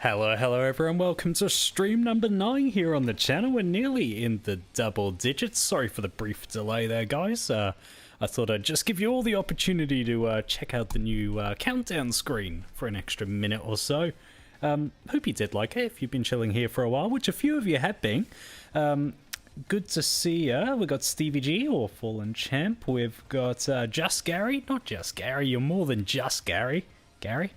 Hello everyone, welcome to stream number 9 here on the channel. We're nearly in the double digits. Sorry for the brief delay there, guys. I thought I'd just give you all the opportunity to check out the new countdown screen for an extra minute or so. Hope you did like it if you've been chilling here for a while, which a few of you have been. Good to see ya. We've got Stevie G, or Fallen Champ. We've got Just Gary. Not Just Gary, you're more than just Gary. Gary?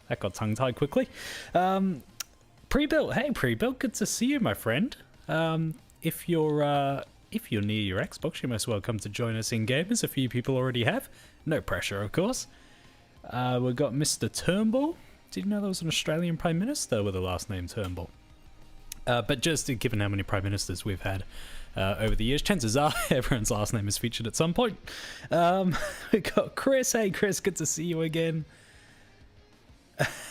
That got tongue-tied quickly. Pre-built. Hey, Pre-built. Good to see you, my friend. If you're near your Xbox, you're most welcome to join us in game, as a few people already have. No pressure, of course. We've got Mr. Turnbull. Did you know there was an Australian Prime Minister with the last name Turnbull? But just given how many Prime Ministers we've had over the years, chances are everyone's last name is featured at some point. We've got Chris. Hey, Chris. Good to see you again.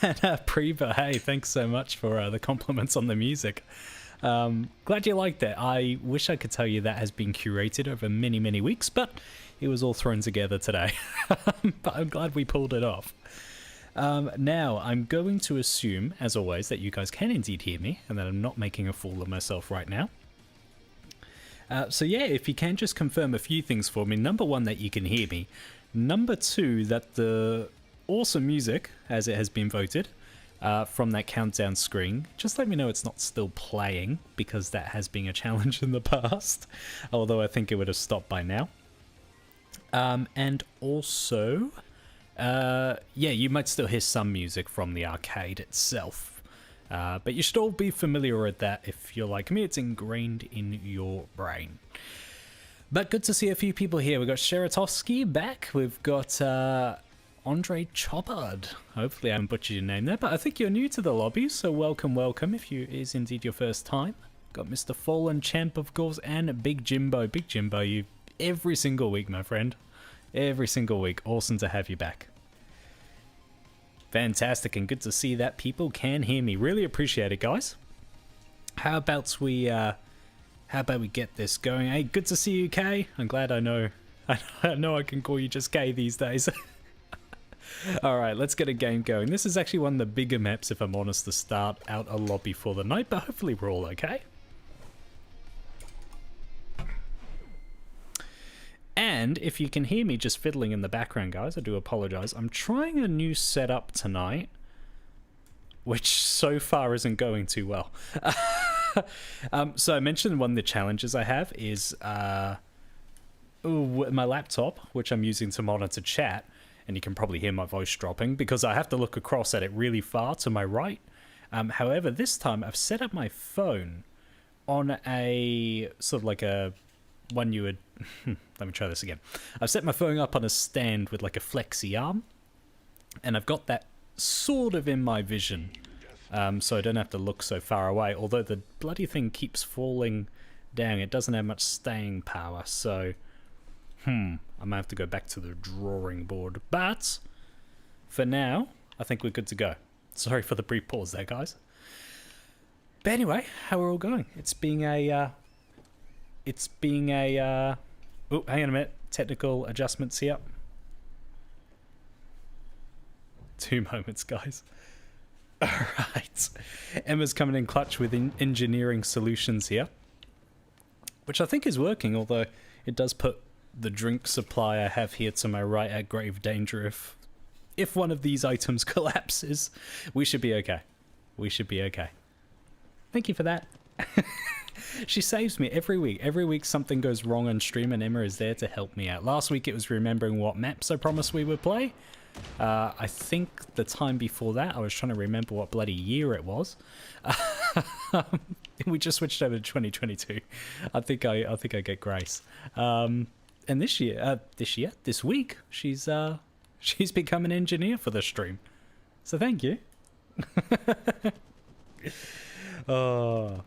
And Preva, hey, thanks so much for the compliments on the music. Glad you liked it. I wish I could tell you that has been curated over many weeks, but it was all thrown together today. But I'm glad we pulled it off. Now, I'm going to assume, as always, that you guys can indeed hear me, and that I'm not making a fool of myself right now. So yeah, if you can just confirm a few things for me. Number one, that you can hear me. Number two, that the awesome music, as it has been voted, from that countdown screen, just let me know it's not still playing, because that has been a challenge in the past, although I think it would have stopped by now. And also, yeah, you might still hear some music from the arcade itself, but you should all be familiar with that. If you're like me, it's ingrained in your brain. But good to see a few people here. We've got Sheratovsky back, we've got Andre Chopard. Hopefully I haven't butchered your name there, but I think you're new to the lobby, so welcome it is indeed your first time. Got Mr. Fallen Champ, of course, and Big Jimbo. Big Jimbo, you every single week, my friend. Every single week. Awesome to have you back. Fantastic, and good to see that people can hear me. Really appreciate it, guys. How about we get this going? Hey, good to see you, Kay. I'm glad I know I can call you just Kay these days. Alright, let's get a game going. This is actually one of the bigger maps, if I'm honest, to start out a lobby for the night, but hopefully we're all okay. And if you can hear me just fiddling in the background, guys, I do apologize. I'm trying a new setup tonight, which so far isn't going too well. So I mentioned one of the challenges I have is my laptop, which I'm using to monitor chat. And you can probably hear my voice dropping because I have to look across at it really far to my right. However, this time I've set up my phone on a sort of like a one you would... let me try this again. I've set my phone up on a stand with like a flexi arm. And I've got that sort of in my vision. So I don't have to look so far away. Although the bloody thing keeps falling down. It doesn't have much staying power. So... I might have to go back to the drawing board, but for now, I think we're good to go. Sorry for the brief pause there, guys. But anyway, how are all going? It's being a, oh, hang on a minute. Technical adjustments here. 2 moments, guys. All right. Emma's coming in clutch with engineering solutions here, which I think is working, although it does put the drink supply I have here to my right at grave danger if one of these items collapses. We should be okay. We should be okay. Thank you for that. She saves me every week. Every week something goes wrong on stream and Emma is there to help me out. Last week it was remembering what maps I promised we would play. I think the time before that I was trying to remember what bloody year it was. We just switched over to 2022. I think I get grace. And this week, she's become an engineer for the stream. So thank you. Oh.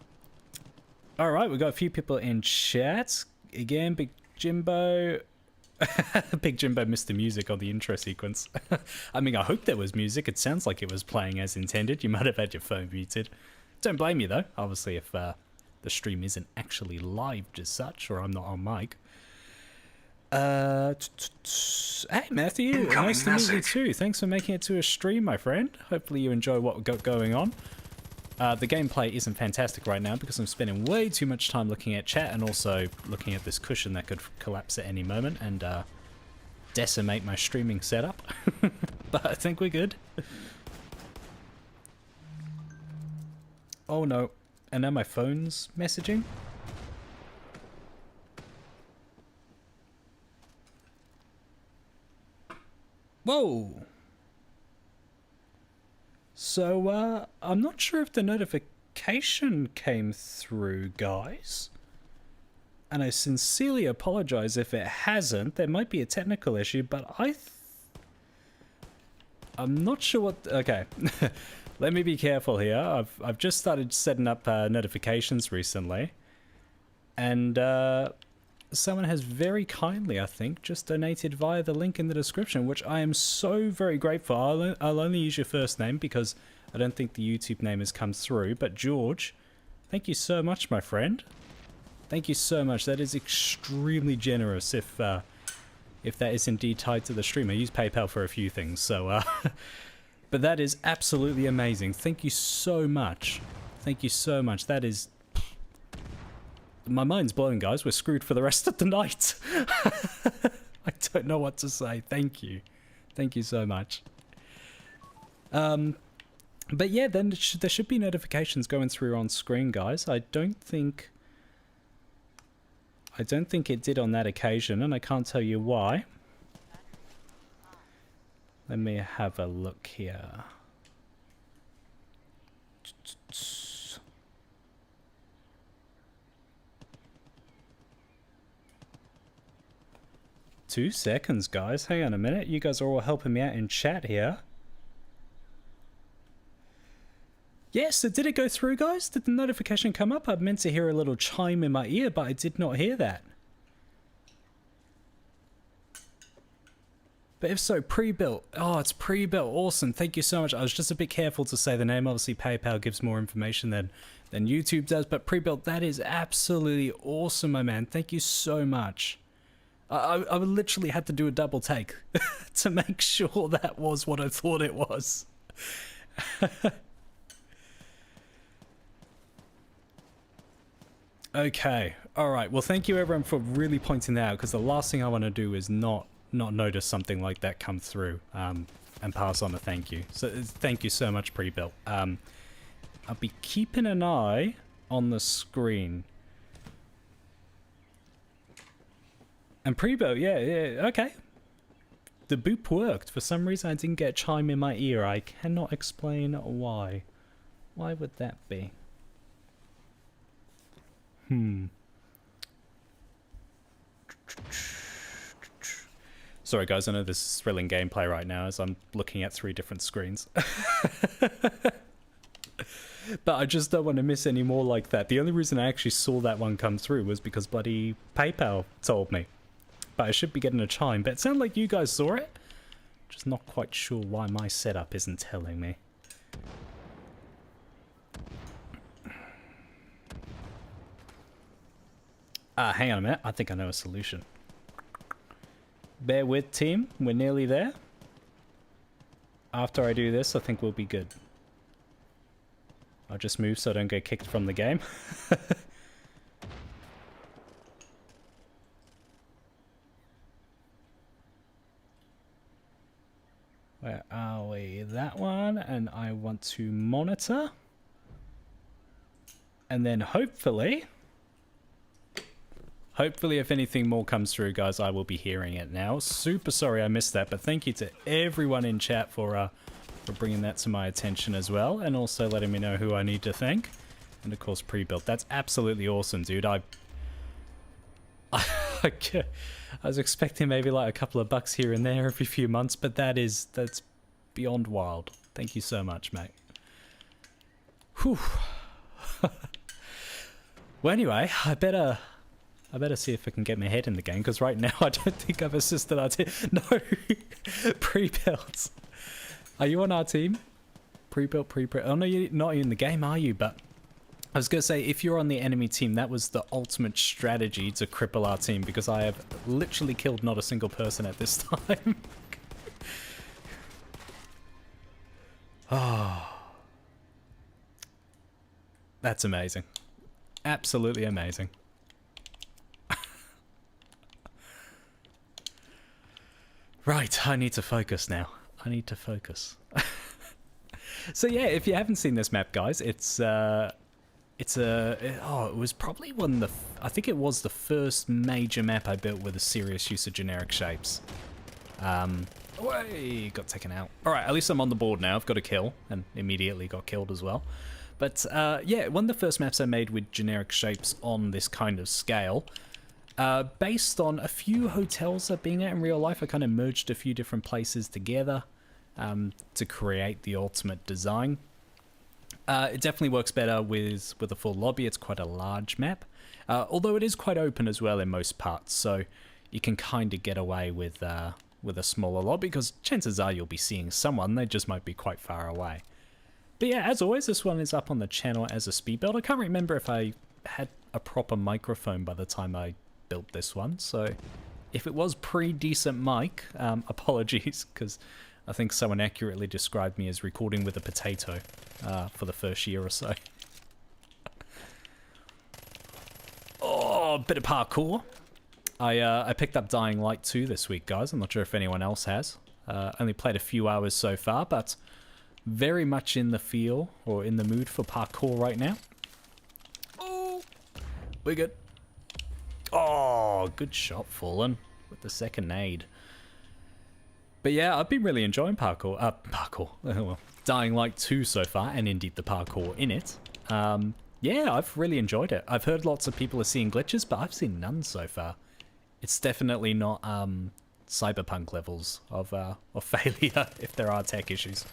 All right, we've got a few people in chat. Again, Big Jimbo. Big Jimbo missed the music on the intro sequence. I mean, I hope there was music. It sounds like it was playing as intended. You might have had your phone muted. Don't blame you, though. Obviously, if the stream isn't actually live as such, or I'm not on mic. Hey Matthew, nice to meet you too. Thanks for making it to a stream, my friend. Hopefully you enjoy what we've got going on. The gameplay isn't fantastic right now because I'm spending way too much time looking at chat and also looking at this cushion that could collapse at any moment and decimate my streaming setup. But I think we're good. Oh no. And now my phone's messaging. Whoa! So, I'm not sure if the notification came through, guys. And I sincerely apologize if it hasn't. There might be a technical issue, but I'm not sure what... Okay. Let me be careful here. I've just started setting up notifications recently. And, someone has very kindly, I think, just donated via the link in the description, which I am so very grateful. I'll only use your first name because I don't think the YouTube name has come through. But George, thank you so much, my friend. Thank you so much. That is extremely generous if that is indeed tied to the stream. I use PayPal for a few things, so... but that is absolutely amazing. Thank you so much. Thank you so much. That is... My mind's blown, guys. We're screwed for the rest of the night. I don't know what to say. Thank you. Thank you so much. But yeah, then there should be notifications going through on screen, guys. I don't think it did on that occasion, and I can't tell you why. Let me have a look here. 2 seconds, guys. Hang on a minute. You guys are all helping me out in chat here. Yes, so did it go through, guys? Did the notification come up? I meant to hear a little chime in my ear, but I did not hear that. But if so, pre-built. Oh, it's pre-built. Awesome. Thank you so much. I was just a bit careful to say the name. Obviously, PayPal gives more information than YouTube does, but pre-built, that is absolutely awesome, my man. Thank you so much. I literally had to do a double take to make sure that was what I thought it was. Okay. All right. Well, thank you everyone for really pointing that out, because the last thing I want to do is not notice something like that come through and pass on a thank you. So thank you so much, pre-built. I'll be keeping an eye on the screen. And pre-built, yeah, okay. The boop worked. For some reason, I didn't get a chime in my ear. I cannot explain why. Why would that be? Sorry, guys. I know this is thrilling gameplay right now as I'm looking at 3 different screens. But I just don't want to miss any more like that. The only reason I actually saw that one come through was because bloody PayPal told me. But I should be getting a chime. But it sounded like you guys saw it. Just not quite sure why my setup isn't telling me. Hang on a minute. I think I know a solution. Bear with, team. We're nearly there. After I do this, I think we'll be good. I'll just move so I don't get kicked from the game. Where are we? That one, and I want to monitor. And then hopefully if anything more comes through, guys, I will be hearing it now. Super sorry I missed that, but thank you to everyone in chat for bringing that to my attention as well, and also letting me know who I need to thank. And of course, pre-built. That's absolutely awesome, dude. I was expecting maybe like a couple of bucks here and there every few months, but that's beyond wild. Thank you so much, mate. Whew. Well, anyway, I better see if I can get my head in the game, because right now I don't think I've assisted our team. No, pre-built. Are you on our team? Pre-built. Oh no, you're not in the game, are you? But I was gonna say, if you're on the enemy team, that was the ultimate strategy to cripple our team, because I have literally killed not a single person at this time. Oh. That's amazing. Absolutely amazing. Right, I need to focus now. I need to focus. So yeah, if you haven't seen this map, guys, it was probably I think it was the first major map I built with a serious use of generic shapes. Got taken out. All right, at least I'm on the board now. I've got a kill, and immediately got killed as well. But yeah, one of the first maps I made with generic shapes on this kind of scale. Based on a few hotels that being at in real life, I kind of merged a few different places together to create the ultimate design. It definitely works better with a full lobby. It's quite a large map, although it is quite open as well in most parts, so you can kind of get away with a smaller lobby, because chances are you'll be seeing someone, they just might be quite far away. But yeah, as always, this one is up on the channel as a speed build. I can't remember if I had a proper microphone by the time I built this one, so if it was pre-decent mic, apologies, because I think someone accurately described me as recording with a potato for the first year or so. Oh, bit of parkour. I picked up Dying Light 2 this week, guys. I'm not sure if anyone else has. Only played a few hours so far, but very much in the feel or in the mood for parkour right now. Oh, we're good. Oh, good shot, Fallen, with the second nade. But yeah, I've been really enjoying parkour. Well, Dying Light 2 so far, and indeed the parkour in it. Yeah, I've really enjoyed it. I've heard lots of people are seeing glitches, but I've seen none so far. It's definitely not cyberpunk levels of failure if there are tech issues.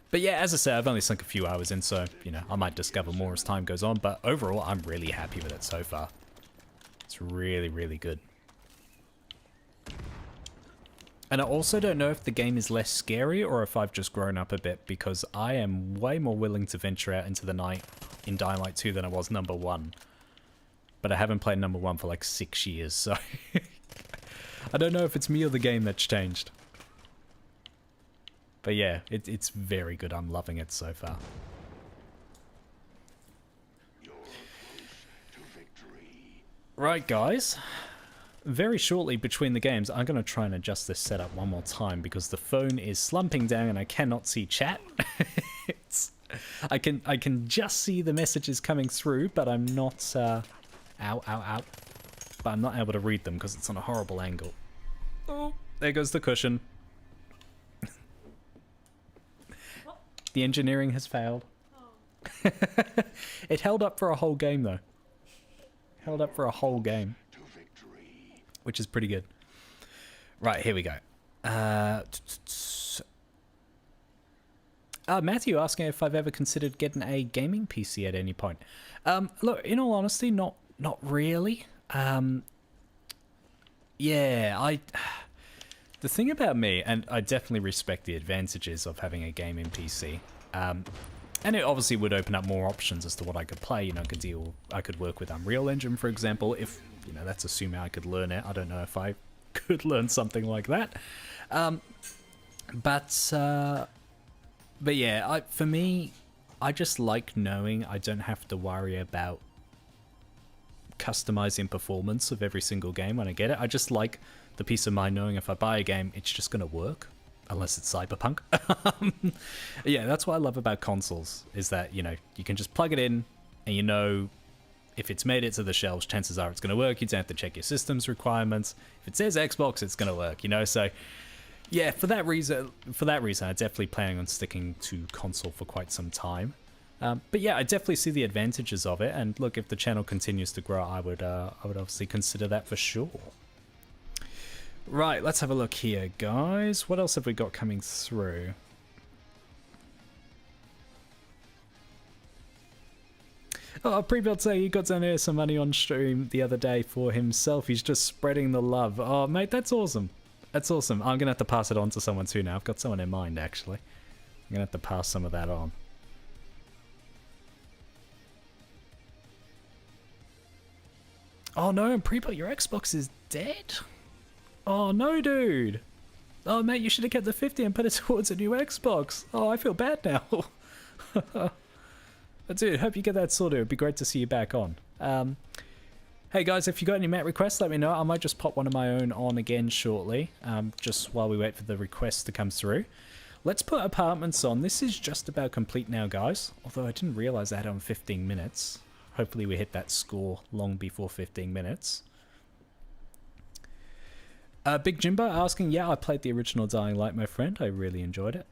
But yeah, as I said, I've only sunk a few hours in, so, you know, I might discover more as time goes on, but overall, I'm really happy with it so far. It's really, really good. And I also don't know if the game is less scary or if I've just grown up a bit, because I am way more willing to venture out into the night in Dying Light 2 than I was number 1. But I haven't played number 1 for like 6 years, so I don't know if it's me or the game that's changed. But yeah, it's very good. I'm loving it so far. Right, guys. Very shortly between the games, I'm going to try and adjust this setup one more time because the phone is slumping down and I cannot see chat. I can just see the messages coming through, but I'm not but I'm not able to read them because it's on a horrible angle. Oh, there goes the cushion. The engineering has failed. Oh. It held up for a whole game though. Held up for a whole game, which is pretty good. Right, here we go. Matthew asking if I've ever considered getting a gaming PC at any point. Look, in all honesty, not really. Yeah, the thing about me, and I definitely respect the advantages of having a gaming PC, and it obviously would open up more options as to what I could play. You know, I could work with Unreal Engine, for example, if, you know, that's assuming I could learn it. I don't know if I could learn something like that. But yeah, for me, I just like knowing I don't have to worry about customizing performance of every single game when I get it. I just like the peace of mind knowing if I buy a game, it's just going to work, unless it's Cyberpunk. Yeah, that's what I love about consoles, is that, you know, you can just plug it in, and you know if it's made it to the shelves, chances are it's going to work. You don't have to check your system's requirements. If it says Xbox, it's going to work, you know? So yeah, for that reason, I'm definitely planning on sticking to console for quite some time. But yeah, I definitely see the advantages of it, and look, if the channel continues to grow, I would obviously consider that for sure. Right, let's have a look here, guys. What else have we got coming through? Oh, Pre-Built say he got down here some money on stream the other day for himself. He's just spreading the love. Oh, mate, that's awesome. That's awesome. I'm going to have to pass it on to someone too now. I've got someone in mind, actually. I'm going to have to pass some of that on. Oh no, and Pre-Built, your Xbox is dead? Oh no, dude. Oh mate, you should have kept the 50 and put it towards a new Xbox. Oh, I feel bad now. Dude, hope you get that sorted. It'd be great to see you back on. Hey guys, if you got any map requests, let me know. I might just pop one of my own on again shortly, just while we wait for the requests to come through. Let's put apartments on. This is just about complete now, guys. Although I didn't realize I had on 15 minutes. Hopefully we hit that score long before 15 minutes. Big Jimbo asking, yeah, I played the original Dying Light, my friend. I really enjoyed it.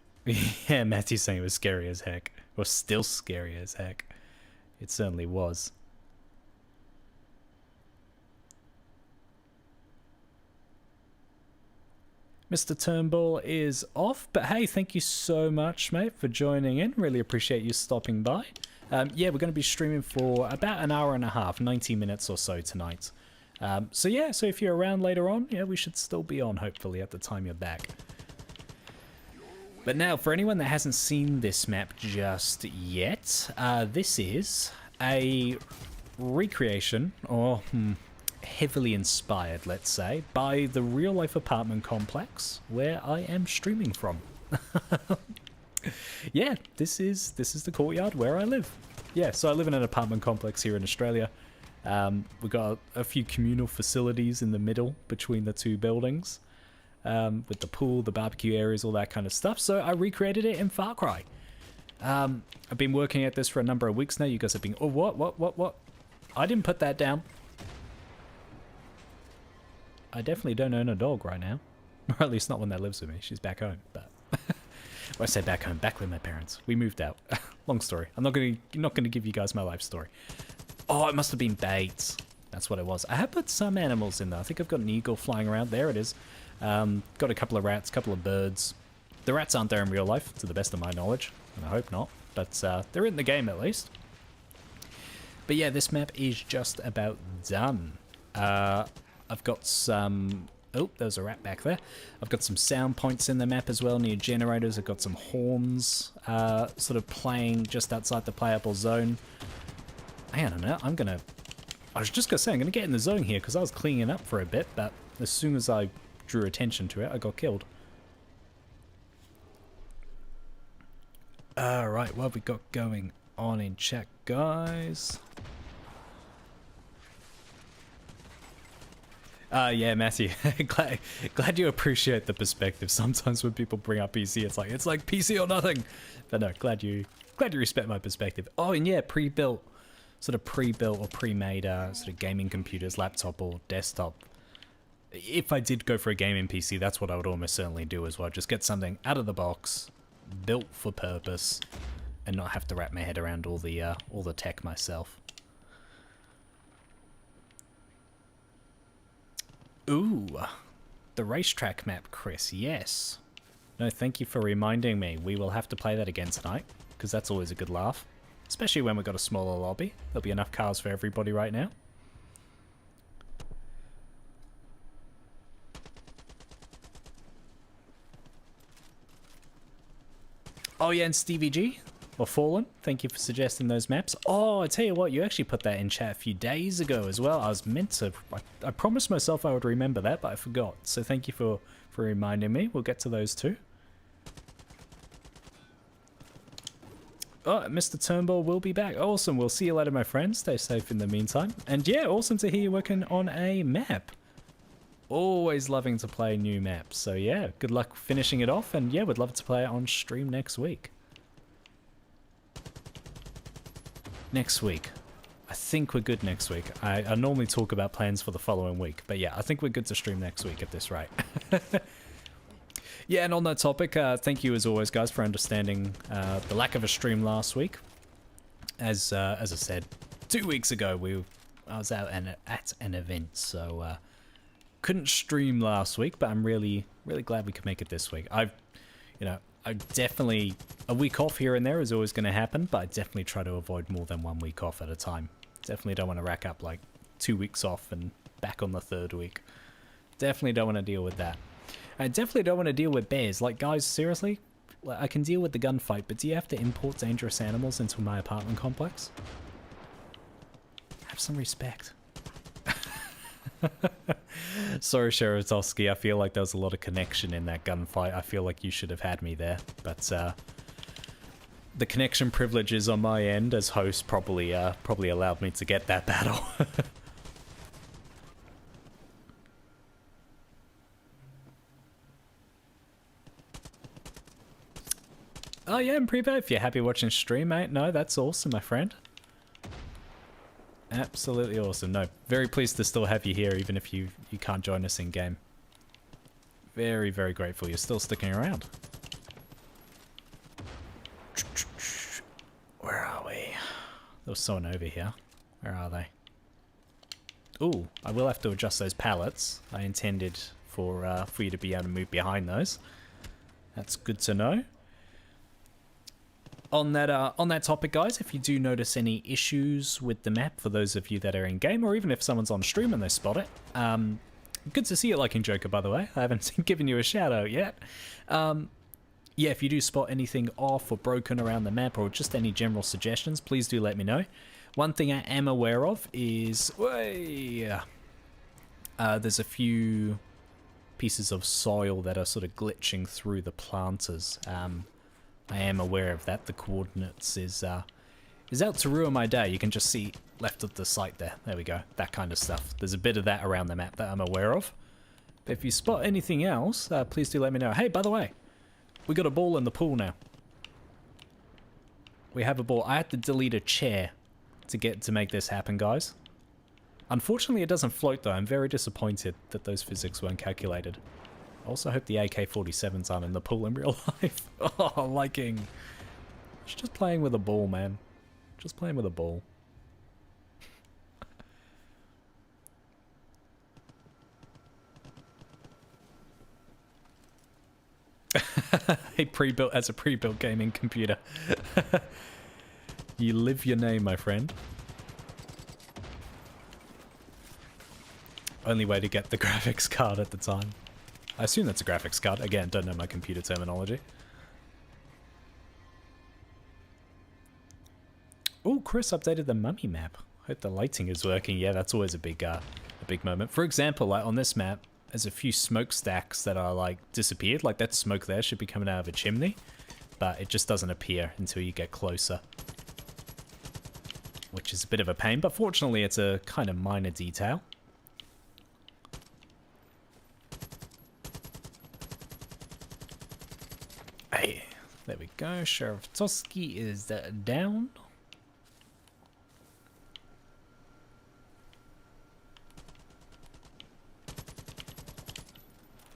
Yeah, Matthew's saying it was scary as heck. Or still scary as heck. It certainly was. Mr. Turnbull is off, but hey, thank you so much, mate, for joining in. Really appreciate you stopping by. Yeah, we're going to be streaming for about an hour and a half, 90 minutes or so tonight. So yeah, so if you're around later on, yeah, we should still be on, hopefully, at the time you're back. But now, for anyone that hasn't seen this map just yet, this is a recreation, or heavily inspired, let's say, by the real-life apartment complex where I am streaming from. Yeah, this is the courtyard where I live. Yeah, so I live in an apartment complex here in Australia. We've got a few communal facilities in the middle between the two buildings, with the pool, the barbecue areas, all that kind of stuff. So I recreated it in Far Cry. I've been working at this for a number of weeks now. You guys have been... Oh, what? I didn't put that down. I definitely don't own a dog right now. Or at least not one that lives with me. She's back home. But well, I say back home, back with my parents. We moved out. Long story. I'm not gonna give you guys my life story. Oh, it must have been bait. That's what it was. I have put some animals in there. I think I've got an eagle flying around. There it is. Got a couple of rats, a couple of birds. The rats aren't there in real life, to the best of my knowledge. And I hope not. But they're in the game at least. But yeah, this map is just about done. I've got some... Oh, there's a rat back there. I've got some sound points in the map as well, near generators. I've got some horns sort of playing just outside the playable zone. Hang on a minute, I was just going to say, I'm going to get in the zone here because I was cleaning up for a bit, but as soon as I drew attention to it, I got killed. Alright, what have we got going on in chat, guys? Yeah, Matthew, glad you appreciate the perspective. Sometimes when people bring up PC, it's like PC or nothing. But no, glad you respect my perspective. Oh, and yeah, pre-built or pre-made sort of gaming computers, laptop or desktop. If I did go for a gaming PC, that's what I would almost certainly do as well. Just get something out of the box, built for purpose, and not have to wrap my head around all the tech myself. Ooh, the Racetrack Map, Chris, yes. No, thank you for reminding me. We will have to play that again tonight, because that's always a good laugh. Especially when we've got a smaller lobby. There'll be enough cars for everybody right now. Oh yeah, and Stevie G, or Fallen, thank you for suggesting those maps. Oh, I tell you what, you actually put that in chat a few days ago as well. I was meant to, I promised myself I would remember that, but I forgot. So thank you for reminding me. We'll get to those too. Oh, Mr. Turnbull will be back. Awesome, we'll see you later, my friend. Stay safe in the meantime. And yeah, awesome to hear you working on a map. Always loving to play new maps. So yeah, good luck finishing it off. And yeah, we'd love to play it on stream next week. Next week. I think we're good next week. I normally talk about plans for the following week. But yeah, I think we're good to stream next week at this rate. Yeah, and on that topic, thank you as always, guys, for understanding the lack of a stream last week. As I said, 2 weeks ago, I was out at an event, so couldn't stream last week. But I'm really glad we could make it this week. I definitely, a week off here and there is always going to happen, but I definitely try to avoid more than 1 week off at a time. Definitely don't want to rack up like 2 weeks off and back on the third week. Definitely don't want to deal with that. I definitely don't want to deal with bears. Like, guys, seriously? I can deal with the gunfight, but do you have to import dangerous animals into my apartment complex? Have some respect. Sorry, Sheritovsky. I feel like there was a lot of connection in that gunfight. I feel like you should have had me there. But, the connection privileges on my end as host probably allowed me to get that battle. Oh yeah, and Prevo, if you're happy watching stream, mate, no, that's awesome, my friend. Absolutely awesome. No, very pleased to still have you here, even if you can't join us in game. Very, very grateful you're still sticking around. Where are we? There was someone over here. Where are they? Ooh, I will have to adjust those pallets. I intended for you to be able to move behind those. That's good to know. On that topic, guys, if you do notice any issues with the map, for those of you that are in game, or even if someone's on stream and they spot it, good to see you liking Joker, by the way. I haven't given you a shout out yet. Yeah, if you do spot anything off or broken around the map, or just any general suggestions, please do let me know. One thing I am aware of is there's a few pieces of soil that are sort of glitching through the planters. I am aware of that. The coordinates is out to ruin my day. You can just see left of the site there. There we go. That kind of stuff. There's a bit of that around the map that I'm aware of. But if you spot anything else, please do let me know. Hey, by the way, we got a ball in the pool now. We have a ball. I had to delete a chair to make this happen, guys. Unfortunately, it doesn't float though. I'm very disappointed that those physics weren't calculated. I also hope the AK-47s aren't in the pool in real life. Oh, liking. It's just playing with a ball, man. Just playing with a ball. A pre-built gaming computer. You live your name, my friend. Only way to get the graphics card at the time. I assume that's a graphics card. Again, don't know my computer terminology. Oh, Chris updated the mummy map. Hope the lighting is working. Yeah, that's always a big moment. For example, like on this map, there's a few smokestacks that are like disappeared. Like that smoke there should be coming out of a chimney, but it just doesn't appear until you get closer, which is a bit of a pain. But fortunately, it's a kind of minor detail. Hey, there we go. Sheriff Toski is down.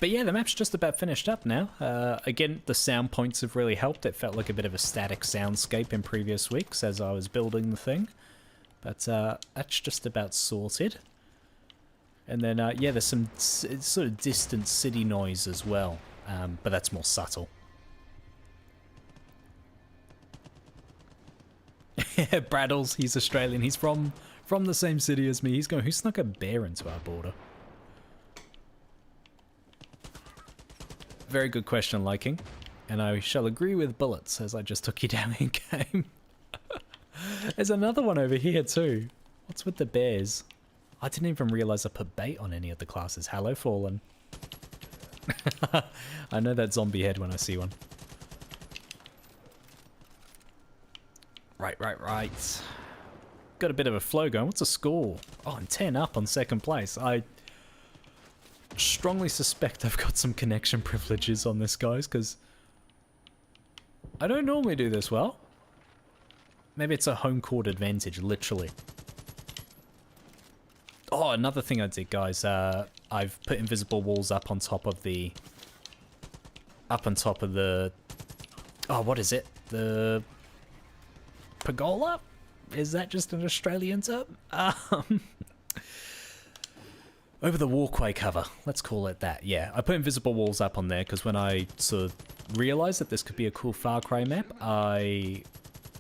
But yeah, the map's just about finished up now. Again, the sound points have really helped. It felt like a bit of a static soundscape in previous weeks as I was building the thing. But that's just about sorted. And then, yeah, there's some sort of distant city noise as well. But that's more subtle. Yeah, Braddles, he's Australian. He's from the same city as me. He's going, who snuck a bear into our border? Very good question, liking. And I shall agree with bullets as I just took you down in game. There's another one over here too. What's with the bears? I didn't even realize I put bait on any of the classes. Hello, Fallen. I know that zombie head when I see one. Right. Got a bit of a flow going. What's the score? Oh, I'm 10 up on second place. I strongly suspect I've got some connection privileges on this, guys, because I don't normally do this well. Maybe it's a home court advantage, literally. Oh, another thing I did, guys. I've put invisible walls up on top of the... Oh, what is it? The... pergola? Is that just an Australian term? Over the walkway cover, let's call it that. Yeah, I put invisible walls up on there because when I sort of realized that this could be a cool Far Cry map, I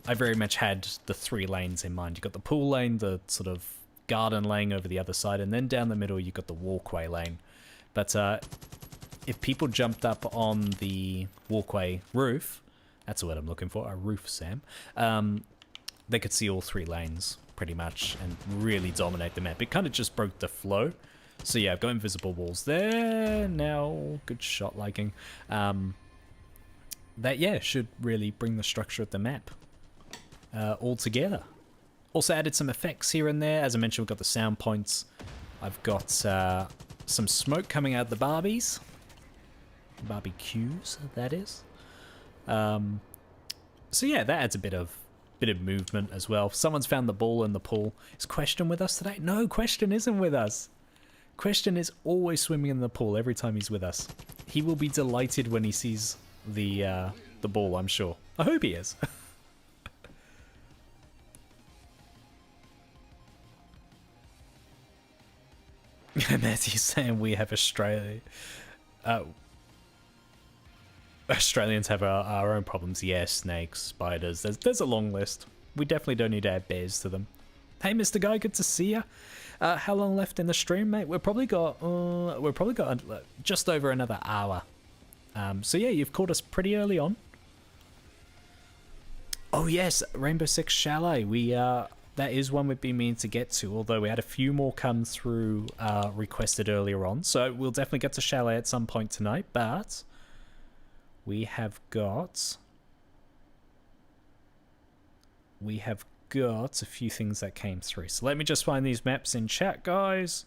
very much had the 3 lanes in mind. You got the pool lane, the sort of garden lane over the other side, and then down the middle you got the walkway lane. But if people jumped up on the walkway roof, that's the word I'm looking for, a roof, Sam, they could see all 3 lanes pretty much and really dominate the map. It kind of just broke the flow. So yeah, I've got invisible walls there now. Good shot liking. that, yeah, should really bring the structure of the map all together. Also added some effects here and there. As I mentioned, we've got the sound points. I've got some smoke coming out of the barbies. Barbecues, that is. So yeah, that adds a bit of movement as well. Someone's found the ball in the pool. Is Question with us today? No, Question isn't with us. Question is always swimming in the pool every time he's with us. He will be delighted when he sees the ball, I'm sure. I hope he is. Matthew's saying we have Australia. Australians have our own problems. Yeah, snakes, spiders. There's a long list. We definitely don't need to add bears to them. Hey, Mr. Guy, good to see ya. How long left in the stream, mate? We've probably got just over another hour. So yeah, you've caught us pretty early on. Oh yes, Rainbow Six Chalet. That is one we've been meaning to get to, although we had a few more come through requested earlier on. So we'll definitely get to Chalet at some point tonight, but we have got a few things that came through. So let me just find these maps in chat, guys.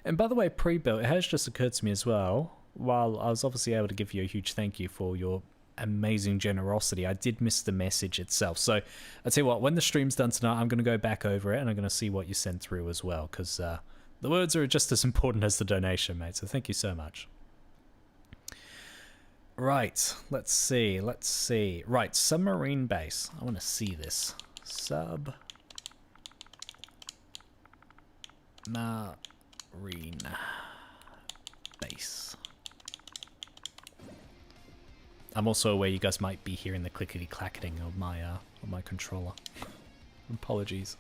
And by the way, pre-built, it has just occurred to me as well, while I was obviously able to give you a huge thank you for your amazing generosity, I did miss the message itself. So I'll tell you what, when the stream's done tonight, I'm going to go back over it and I'm going to see what you sent through as well, because the words are just as important as the donation, mate. So thank you so much. Right, let's see. Right, submarine base. I want to see this. Submarine base. I'm also aware you guys might be hearing the clickety-clacketing of my controller. Apologies.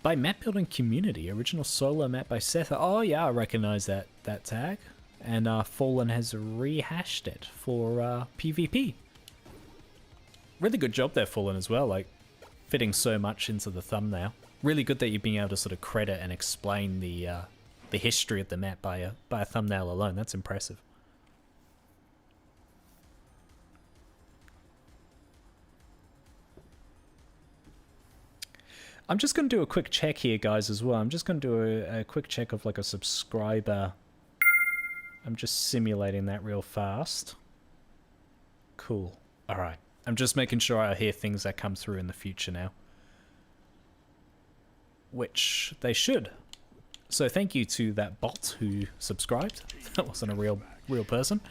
By Map Building Community, original solo map by Seth. Oh yeah, I recognize that tag. And Fallen has rehashed it for PvP. Really good job there, Fallen, as well. Like, fitting so much into the thumbnail. Really good that you're being able to sort of credit and explain the history of the map by a thumbnail alone. That's impressive. I'm just going to do a quick check here, guys, as well. I'm just going to do a quick check of like a subscriber. I'm just simulating that real fast. Cool. All right. I'm just making sure I hear things that come through in the future now. Which they should. So thank you to that bot who subscribed. That wasn't a real person.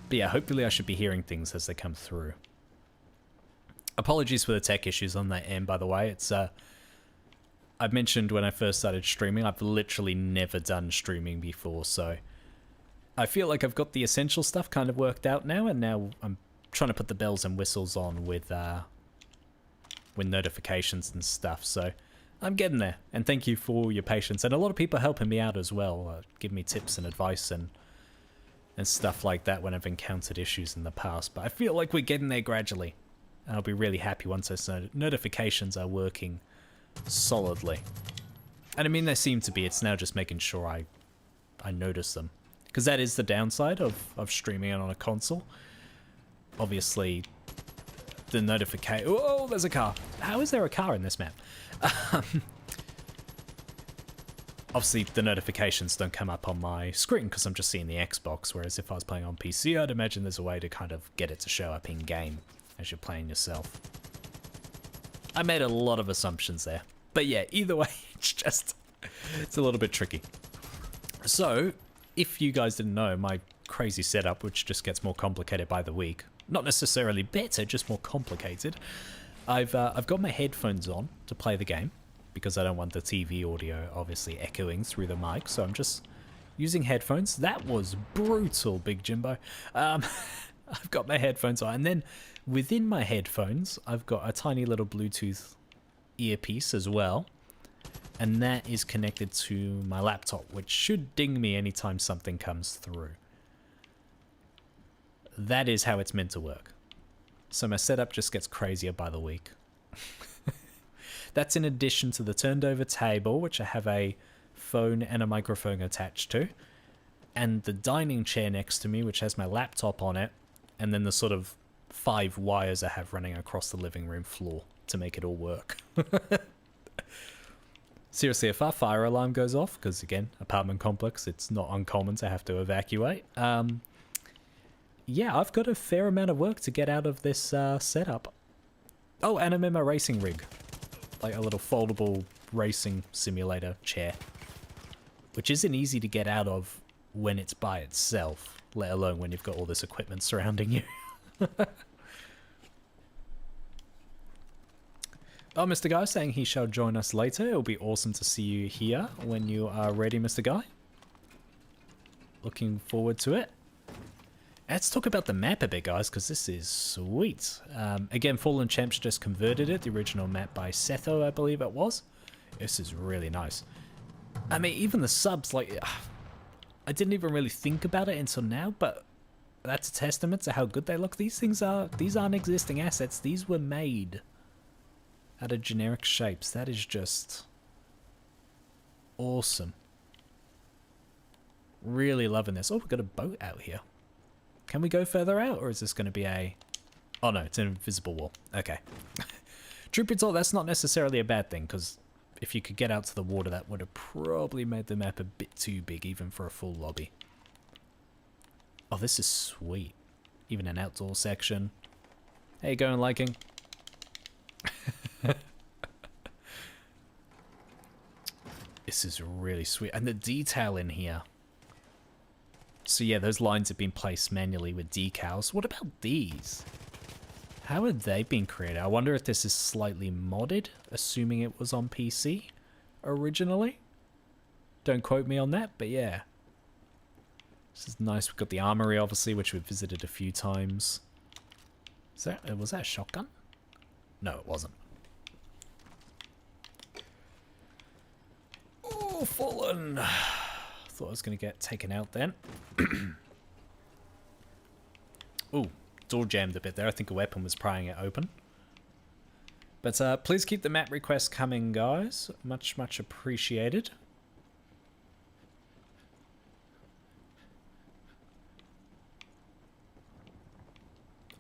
But yeah, hopefully I should be hearing things as they come through. Apologies for the tech issues on that end, by the way. It's I've mentioned when I first started streaming, I've literally never done streaming before, so I feel like I've got the essential stuff kind of worked out now, and now I'm trying to put the bells and whistles on with notifications and stuff, so I'm getting there, and thank you for your patience, and a lot of people helping me out as well, giving me tips and advice and stuff like that when I've encountered issues in the past, but I feel like we're getting there gradually. I'll be really happy once those notifications are working solidly. And I mean, they seem to be. It's now just making sure I notice them. Because that is the downside of streaming it on a console. Obviously, the notification... Oh, there's a car. How is there a car in this map? Obviously, the notifications don't come up on my screen because I'm just seeing the Xbox. Whereas if I was playing on PC, I'd imagine there's a way to kind of get it to show up in-game as you're playing yourself. I made a lot of assumptions there. But yeah, either way, it's a little bit tricky. So, if you guys didn't know, my crazy setup, which just gets more complicated by the week, not necessarily better, just more complicated, I've got my headphones on to play the game, because I don't want the TV audio obviously echoing through the mic, so I'm just using headphones. That was brutal, Big Jimbo. I've got my headphones on, and then within my headphones, I've got a tiny little Bluetooth earpiece as well, and that is connected to my laptop, which should ding me anytime something comes through. That is how it's meant to work. So my setup just gets crazier by the week. That's in addition to the turned over table, which I have a phone and a microphone attached to, and the dining chair next to me, which has my laptop on it, and then the sort of 5 wires I have running across the living room floor to make it all work. Seriously, if our fire alarm goes off, because again, apartment complex, it's not uncommon to have to evacuate. Yeah, I've got a fair amount of work to get out of this setup. Oh, and I'm in my racing rig. Like a little foldable racing simulator chair. Which isn't easy to get out of when it's by itself, let alone when you've got all this equipment surrounding you. Oh, Mr. Guy saying he shall join us later. It'll be awesome to see you here when you are ready, Mr. Guy. Looking forward to it. Let's talk about the map a bit, guys, because this is sweet. Again, Fallen Champs just converted it. The original map by Setho, I believe it was. This is really nice. I mean, even the subs, like, I didn't even really think about it until now, but that's a testament to how good they look. These aren't existing assets. These were made out of generic shapes. That is just awesome. Really loving this. Oh, we've got a boat out here. Can we go further out, or is this going to be a... Oh no, it's an invisible wall. Okay. Truth be told, that's not necessarily a bad thing, because if you could get out to the water, that would have probably made the map a bit too big, even for a full lobby. Oh, this is sweet. Even an outdoor section. How you going, liking? This is really sweet. And the detail in here. So yeah, those lines have been placed manually with decals. What about these? How have they been created? I wonder if this is slightly modded, assuming it was on PC originally. Don't quote me on that, but yeah. This is nice. We've got the Armory, obviously, which we've visited a few times. Was that a shotgun? No, it wasn't. Oh, fallen. Thought I was going to get taken out then. Ooh, door jammed a bit there. I think a weapon was prying it open. But please keep the map requests coming, guys. Much, much appreciated.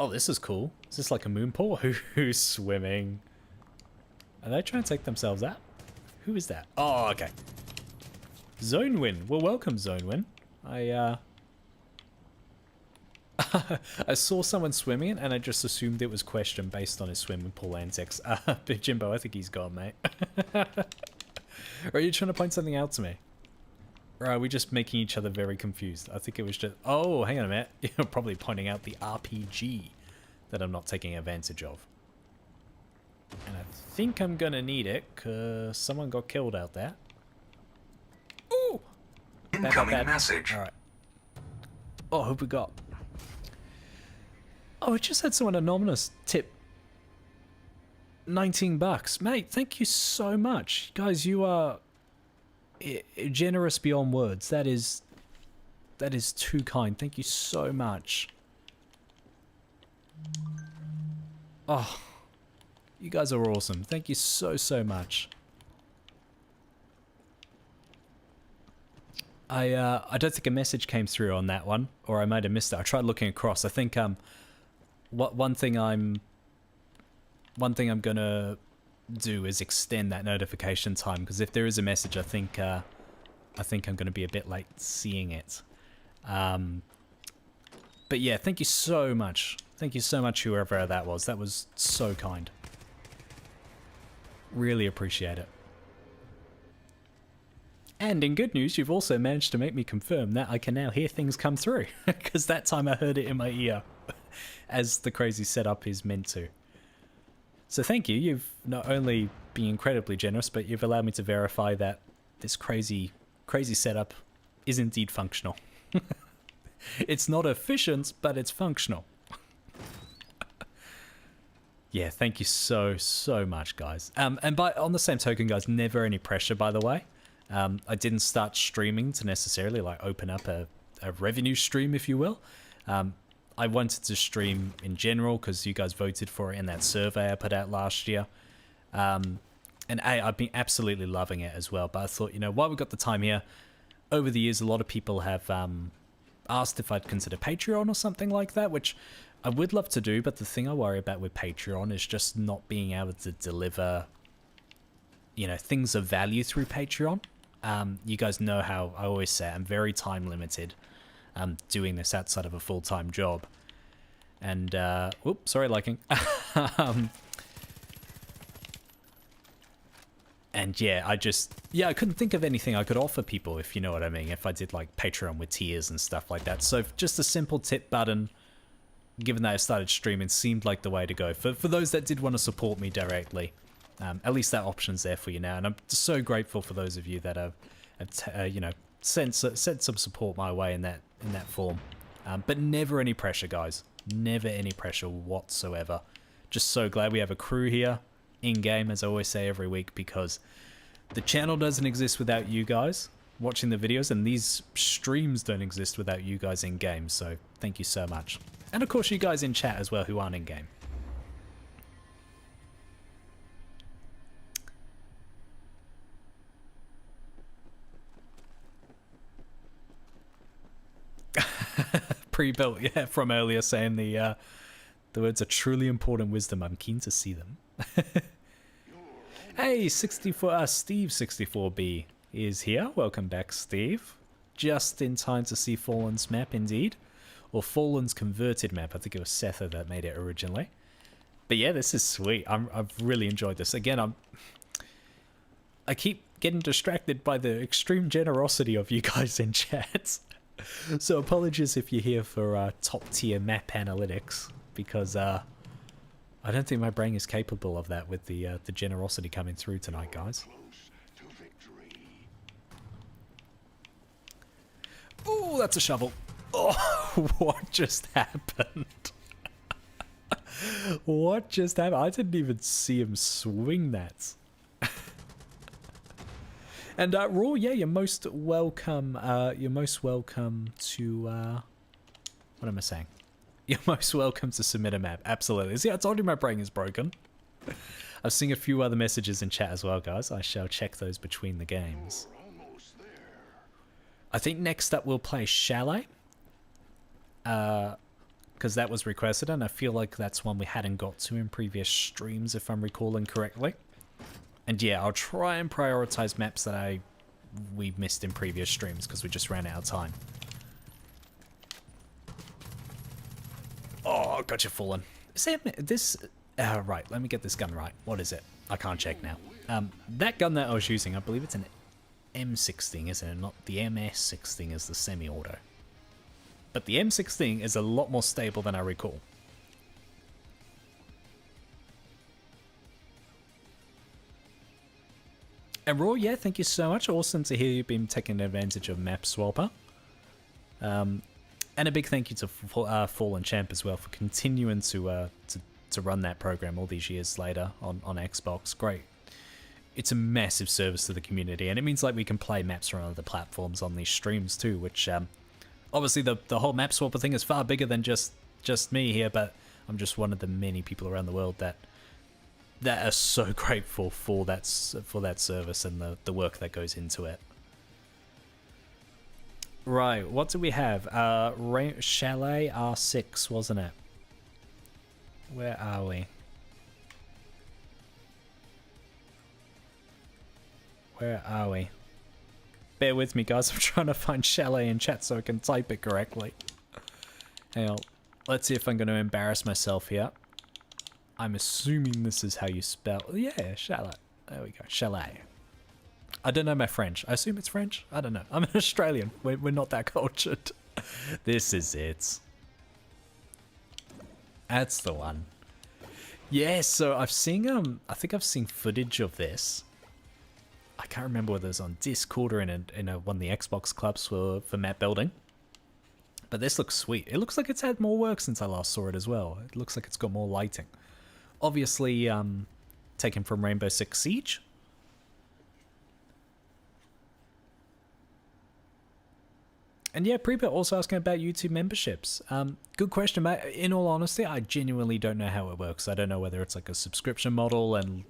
Oh, this is cool. Is this like a moon pool? Who's swimming? Are they trying to take themselves out? Who is that? Oh, okay. Zonewin. Well, welcome, Zonewin. I saw someone swimming and I just assumed it was Question based on his swimming pool antics. Big Jimbo, I think he's gone, mate. Are you trying to point something out to me? Or are we just making each other very confused? I think it was just... Oh, hang on a minute. You're probably pointing out the RPG that I'm not taking advantage of. And I think I'm going to need it because someone got killed out there. Ooh! Incoming message. Alright. Oh, who we got? Oh, I just had someone anonymous tip $19. Mate, thank you so much. Guys, you are generous beyond words. That is too kind. Thank you so much. Oh, you guys are awesome. Thank you so much. I don't think a message came through on that one, or I might have missed it. I tried looking across. I think one thing I'm gonna do is extend that notification time, because if there is a message, I think I'm gonna be a bit late seeing it. But yeah, thank you so much. Thank you so much, whoever that was. That was so kind. Really appreciate it. And in good news, you've also managed to make me confirm that I can now hear things come through, because that time I heard it in my ear, as the crazy setup is meant to. So thank you. You've not only been incredibly generous, but you've allowed me to verify that this crazy setup is indeed functional. It's not efficient, but it's functional. Yeah, thank you so much, guys. And on the same token, guys, never any pressure, by the way. I didn't start streaming to necessarily like open up a revenue stream, if you will. I wanted to stream in general because you guys voted for it in that survey I put out last year. And I've been absolutely loving it as well. But I thought, you know, while we've got the time here, over the years, a lot of people have asked if I'd consider Patreon or something like that, which I would love to do, but the thing I worry about with Patreon is just not being able to deliver, you know, things of value through Patreon. You guys know how I always say I'm very time limited doing this outside of a full-time job. And, whoops, sorry, liking. And yeah, I couldn't think of anything I could offer people, if you know what I mean, if I did like Patreon with tiers and stuff like that. So just a simple tip button, given that I started streaming, seemed like the way to go. For those that did want to support me directly, at least that option's there for you now. And I'm so grateful for those of you that have you know, sent some support my way in that form. But never any pressure, guys. Never any pressure whatsoever. Just so glad we have a crew here in-game, as I always say every week, because the channel doesn't exist without you guys watching the videos, and these streams don't exist without you guys in-game, so thank you so much. And of course you guys in chat as well who aren't in-game. Pre-built, yeah, from earlier, saying the words are truly important wisdom. I'm keen to see them. Hey, Steve 64B is here. Welcome back, Steve. Just in time to see Fallen's map, indeed. Or Fallen's converted map. I think it was Sether that made it originally. But yeah, this is sweet. I've really enjoyed this. Again, I keep getting distracted by the extreme generosity of you guys in chat. So apologies if you're here for top tier map analytics, because I don't think my brain is capable of that with the generosity coming through tonight, guys. Oh, that's a shovel. Oh, what just happened? What just happened? I didn't even see him swing that. And Raw, yeah, you're most welcome. You're most welcome to. What am I saying? You're most welcome to submit a map. Absolutely. See, I told you my brain is broken. I've seen a few other messages in chat as well, guys. I shall check those between the games. I think next up we'll play Chalet. Because that was requested, and I feel like that's one we hadn't got to in previous streams, if I'm recalling correctly. And yeah, I'll try and prioritize maps that we missed in previous streams, because we just ran out of time. Oh, gotcha, Fallen. This... right, let me get this gun right. What is it? I can't check now. That gun that I was using, I believe it's an M16, isn't it? Not the MS16 is the semi-auto. But the M16 is a lot more stable than I recall. And Raw, yeah, thank you so much. Awesome to hear you've been taking advantage of Map Swapper. And a big thank you to Fallen Champ as well for continuing to run that program all these years later on Xbox. Great. It's a massive service to the community, and it means like we can play maps from other platforms on these streams too, which obviously the whole Map Swapper thing is far bigger than just me here, but I'm just one of the many people around the world that are so grateful for that service and the work that goes into it. Right, what do we have? Chalet R6, wasn't it? Where are we? Where are we? Bear with me, guys. I'm trying to find Chalet in chat so I can type it correctly. Hang on. Let's see if I'm going to embarrass myself here. I'm assuming this is how you spell... Yeah, Chalet. There we go. Chalet. I don't know my French. I assume it's French? I don't know. I'm an Australian. We're not that cultured. This is it. That's the one. Yeah, so I've seen... I think I've seen footage of this. I can't remember whether it was on Discord or in one of the Xbox clubs for map building. But this looks sweet. It looks like it's had more work since I last saw it as well. It looks like it's got more lighting. Obviously, taken from Rainbow Six Siege. And yeah, Prepa also asking about YouTube memberships. Good question, mate. In all honesty, I genuinely don't know how it works. I don't know whether it's like a subscription model and,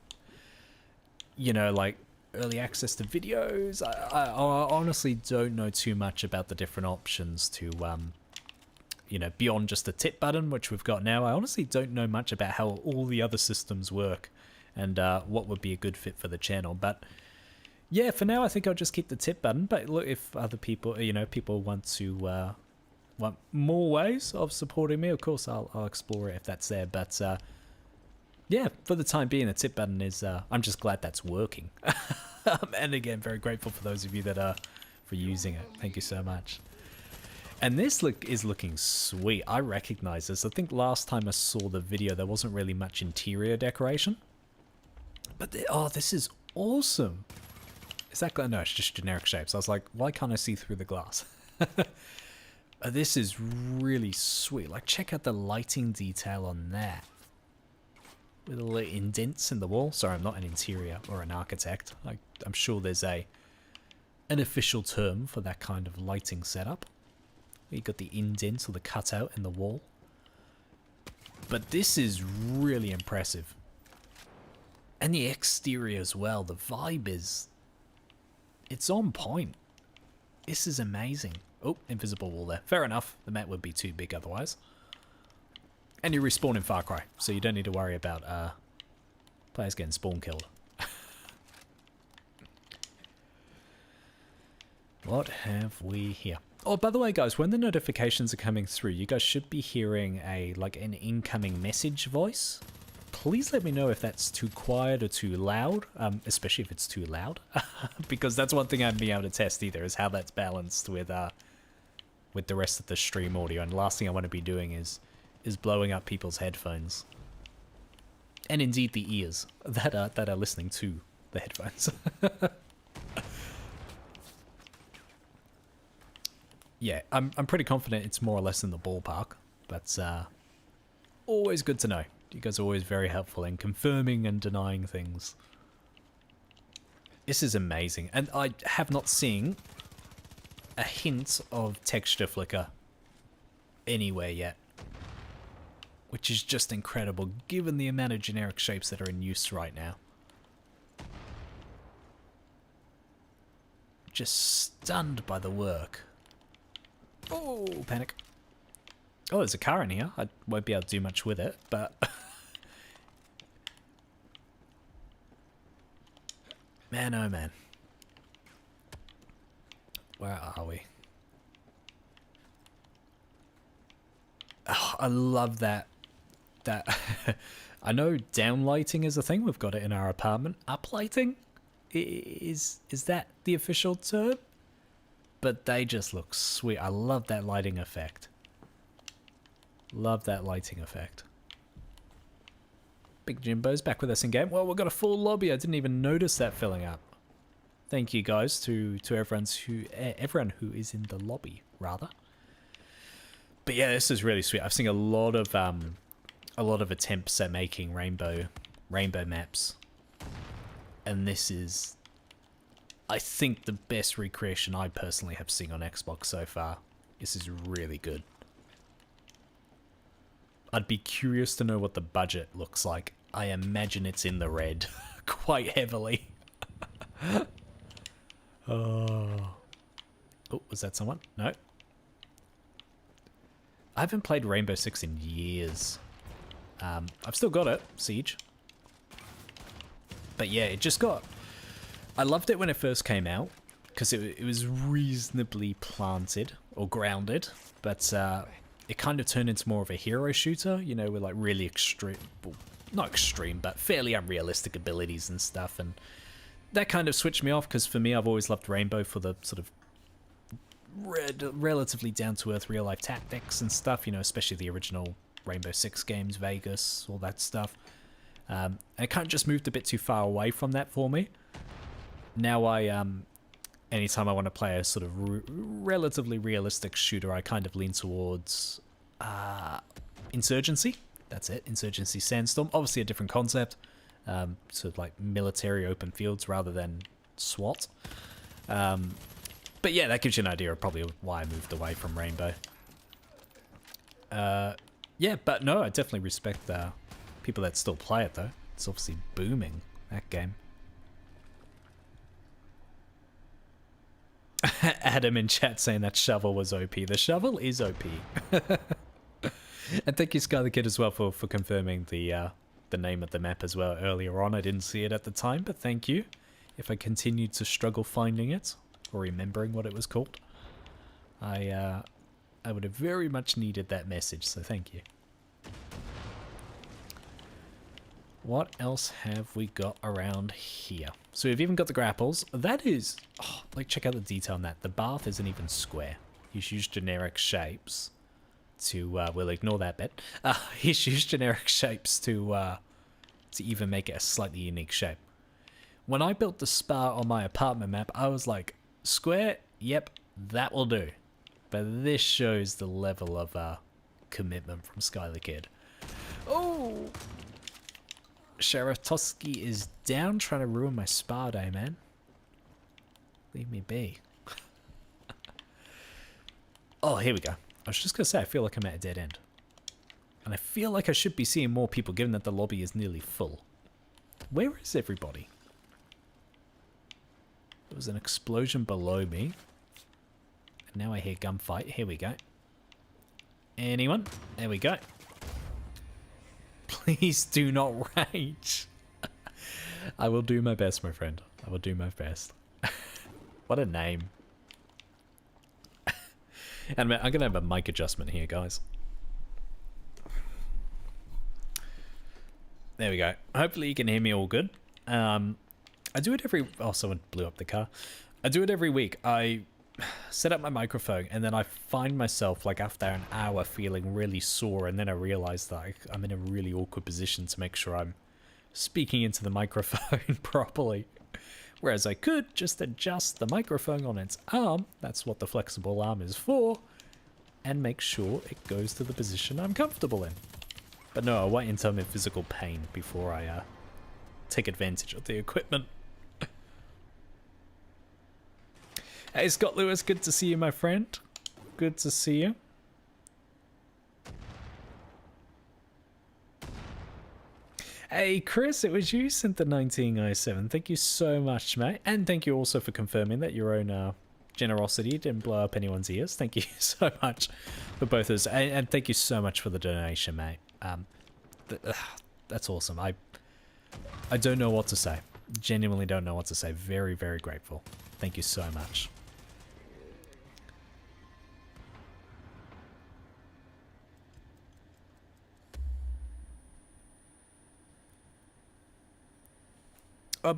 you know, like early access to videos. I honestly don't know too much about the different options to, you know, beyond just the tip button, which we've got now. I honestly don't know much about how all the other systems work and what would be a good fit for the channel. But yeah, for now, I think I'll just keep the tip button. But look, if other people, you know, people want to want more ways of supporting me, of course, I'll explore it if that's there. But yeah, for the time being, the tip button is, I'm just glad that's working. And again, very grateful for those of you that are for using it. Thank you so much. And this is looking sweet. I recognize this. I think last time I saw the video, there wasn't really much interior decoration. But, oh, this is awesome. Is that, no, it's just generic shapes. I was like, why can't I see through the glass? This is really sweet. Like, check out the lighting detail on that. With little indents in the wall. Sorry, I'm not an interior or an architect. I'm sure there's an official term for that kind of lighting setup. You got the indent or the cutout in the wall. But this is really impressive. And the exterior as well. The vibe is... it's on point. This is amazing. Oh, invisible wall there. Fair enough. The map would be too big otherwise. And you respawn in Far Cry, so you don't need to worry about players getting spawn killed. What have we here? Oh, by the way, guys, when the notifications are coming through, you guys should be hearing an incoming message voice. Please let me know if that's too quiet or too loud, especially if it's too loud, because that's one thing I haven't been able to test either, is how that's balanced with the rest of the stream audio. And the last thing I want to be doing is blowing up people's headphones, and indeed the ears that are listening to the headphones. Yeah, I'm pretty confident it's more or less in the ballpark, but always good to know. You guys are always very helpful in confirming and denying things. This is amazing, and I have not seen a hint of texture flicker anywhere yet, which is just incredible given the amount of generic shapes that are in use right now. Just stunned by the work. Oh, panic. Oh, there's a car in here. I won't be able to do much with it, but... man, oh man. Where are we? Oh, I love that. I know downlighting is a thing. We've got it in our apartment. Uplighting? Is that the official term? But they just look sweet. I love that lighting effect. Love that lighting effect. Big Jimbo's back with us in game. Well, we've got a full lobby. I didn't even notice that filling up. Thank you guys to everyone who is in the lobby, rather. But yeah, this is really sweet. I've seen a lot of attempts at making rainbow maps, and this is, I think, the best recreation I personally have seen on Xbox so far. This is really good. I'd be curious to know what the budget looks like. I imagine it's in the red quite heavily. Oh, was that someone? No. I haven't played Rainbow Six in years. I've still got it, Siege. But yeah, it just got... I loved it when it first came out, because it was reasonably planted, or grounded, but it kind of turned into more of a hero shooter, you know, with like really extreme... Well, not extreme, but fairly unrealistic abilities and stuff, and that kind of switched me off, because for me, I've always loved Rainbow for the sort of relatively down-to-earth real-life tactics and stuff, you know, especially the original Rainbow Six games, Vegas, all that stuff. And it kind of just moved a bit too far away from that for me. Now anytime I want to play a sort of relatively realistic shooter, I kind of lean towards Insurgency. That's it, Insurgency Sandstorm. Obviously a different concept, sort of like military open fields rather than SWAT. But yeah, that gives you an idea of probably why I moved away from Rainbow. Yeah, but no, I definitely respect people that still play it though. It's obviously booming, that game. Adam in chat saying that shovel was OP. The shovel is OP. And thank you, Skylar Kid, as well for confirming the name of the map as well earlier on. I didn't see it at the time, but thank you. If I continued to struggle finding it or remembering what it was called, I would have very much needed that message, so thank you. What else have we got around here? So we've even got the grapples. That is, oh, like, check out the detail on that. The bath isn't even square. He's used generic shapes to, we'll ignore that bit. He's used generic shapes to even make it a slightly unique shape. When I built the spa on my apartment map, I was like, square, yep, that will do. But this shows the level of commitment from Skylar Kid. Oh! Sheriff Toski is down, trying to ruin my spa day, man. Leave me be. Oh, here we go. I was just going to say, I feel like I'm at a dead end. And I feel like I should be seeing more people, given that the lobby is nearly full. Where is everybody? There was an explosion below me. And now I hear gunfight. Here we go. Anyone? There we go. Please do not rage. I will do my best, my friend. I will do my best. What a name. And I'm going to have a mic adjustment here, guys. There we go. Hopefully you can hear me all good. I do it every... Oh, someone blew up the car. I do it every week. I set up my microphone and then I find myself, like, after an hour feeling really sore, and then I realize that I'm in a really awkward position to make sure I'm speaking into the microphone properly. Whereas I could just adjust the microphone on its arm, that's what the flexible arm is for, and make sure it goes to the position I'm comfortable in. But no, I'll wait until I'm in physical pain before I take advantage of the equipment. Hey, Scott Lewis, good to see you, my friend. Good to see you. Hey, Chris, it was you sent the 1907. Thank you so much, mate. And thank you also for confirming that your own generosity didn't blow up anyone's ears. Thank you so much for both of those. And thank you so much for the donation, mate. That's awesome. I don't know what to say. Genuinely don't know what to say. Very, very grateful. Thank you so much.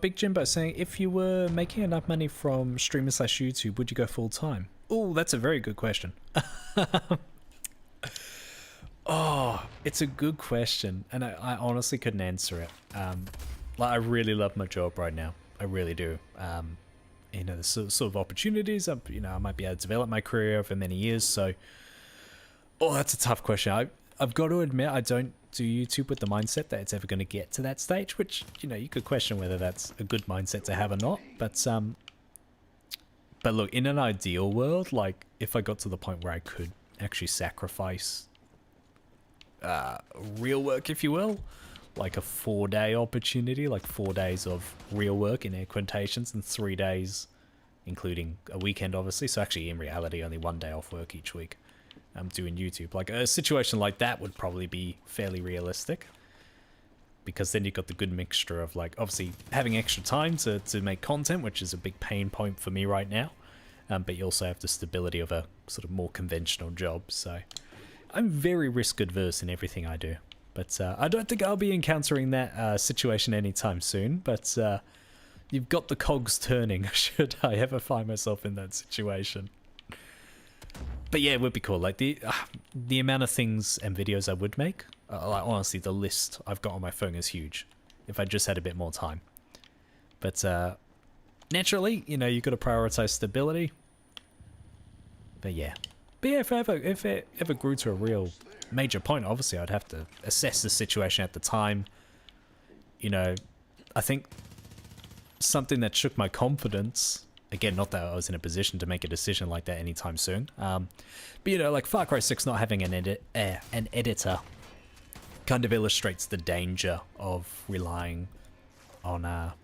Big Jimbo saying, if you were making enough money from streaming / YouTube, would you go full time? Oh, that's a very good question. Oh, it's a good question, and I honestly couldn't answer it. Like, I really love my job right now. I really do. You know, the sort of opportunities, you know, I might be able to develop my career over many years. So, oh, that's a tough question. I've got to admit, I don't do YouTube with the mindset that it's ever going to get to that stage, which, you know, you could question whether that's a good mindset to have or not. But look, in an ideal world, like, if I got to the point where I could actually sacrifice real work, if you will, like a 4-day opportunity, like 4 days of real work in air quotations and 3 days, including a weekend, obviously. So actually, in reality, only 1 day off work each week. I'm doing YouTube. Like, a situation like that would probably be fairly realistic, because then you've got the good mixture of, like, obviously having extra time to make content, which is a big pain point for me right now, but you also have the stability of a sort of more conventional job. So I'm very risk adverse in everything I do, but I don't think I'll be encountering that situation anytime soon. But you've got the cogs turning should I ever find myself in that situation. But yeah, it would be cool. Like, the amount of things and videos I would make, like, honestly, the list I've got on my phone is huge if I just had a bit more time. But naturally, you know, you've got to prioritize stability. But yeah, if it ever grew to a real major point, obviously I'd have to assess the situation at the time. You know, I think something that shook my confidence, again, not that I was in a position to make a decision like that anytime soon, but, you know, like Far Cry 6 not having an editor kind of illustrates the danger of relying on a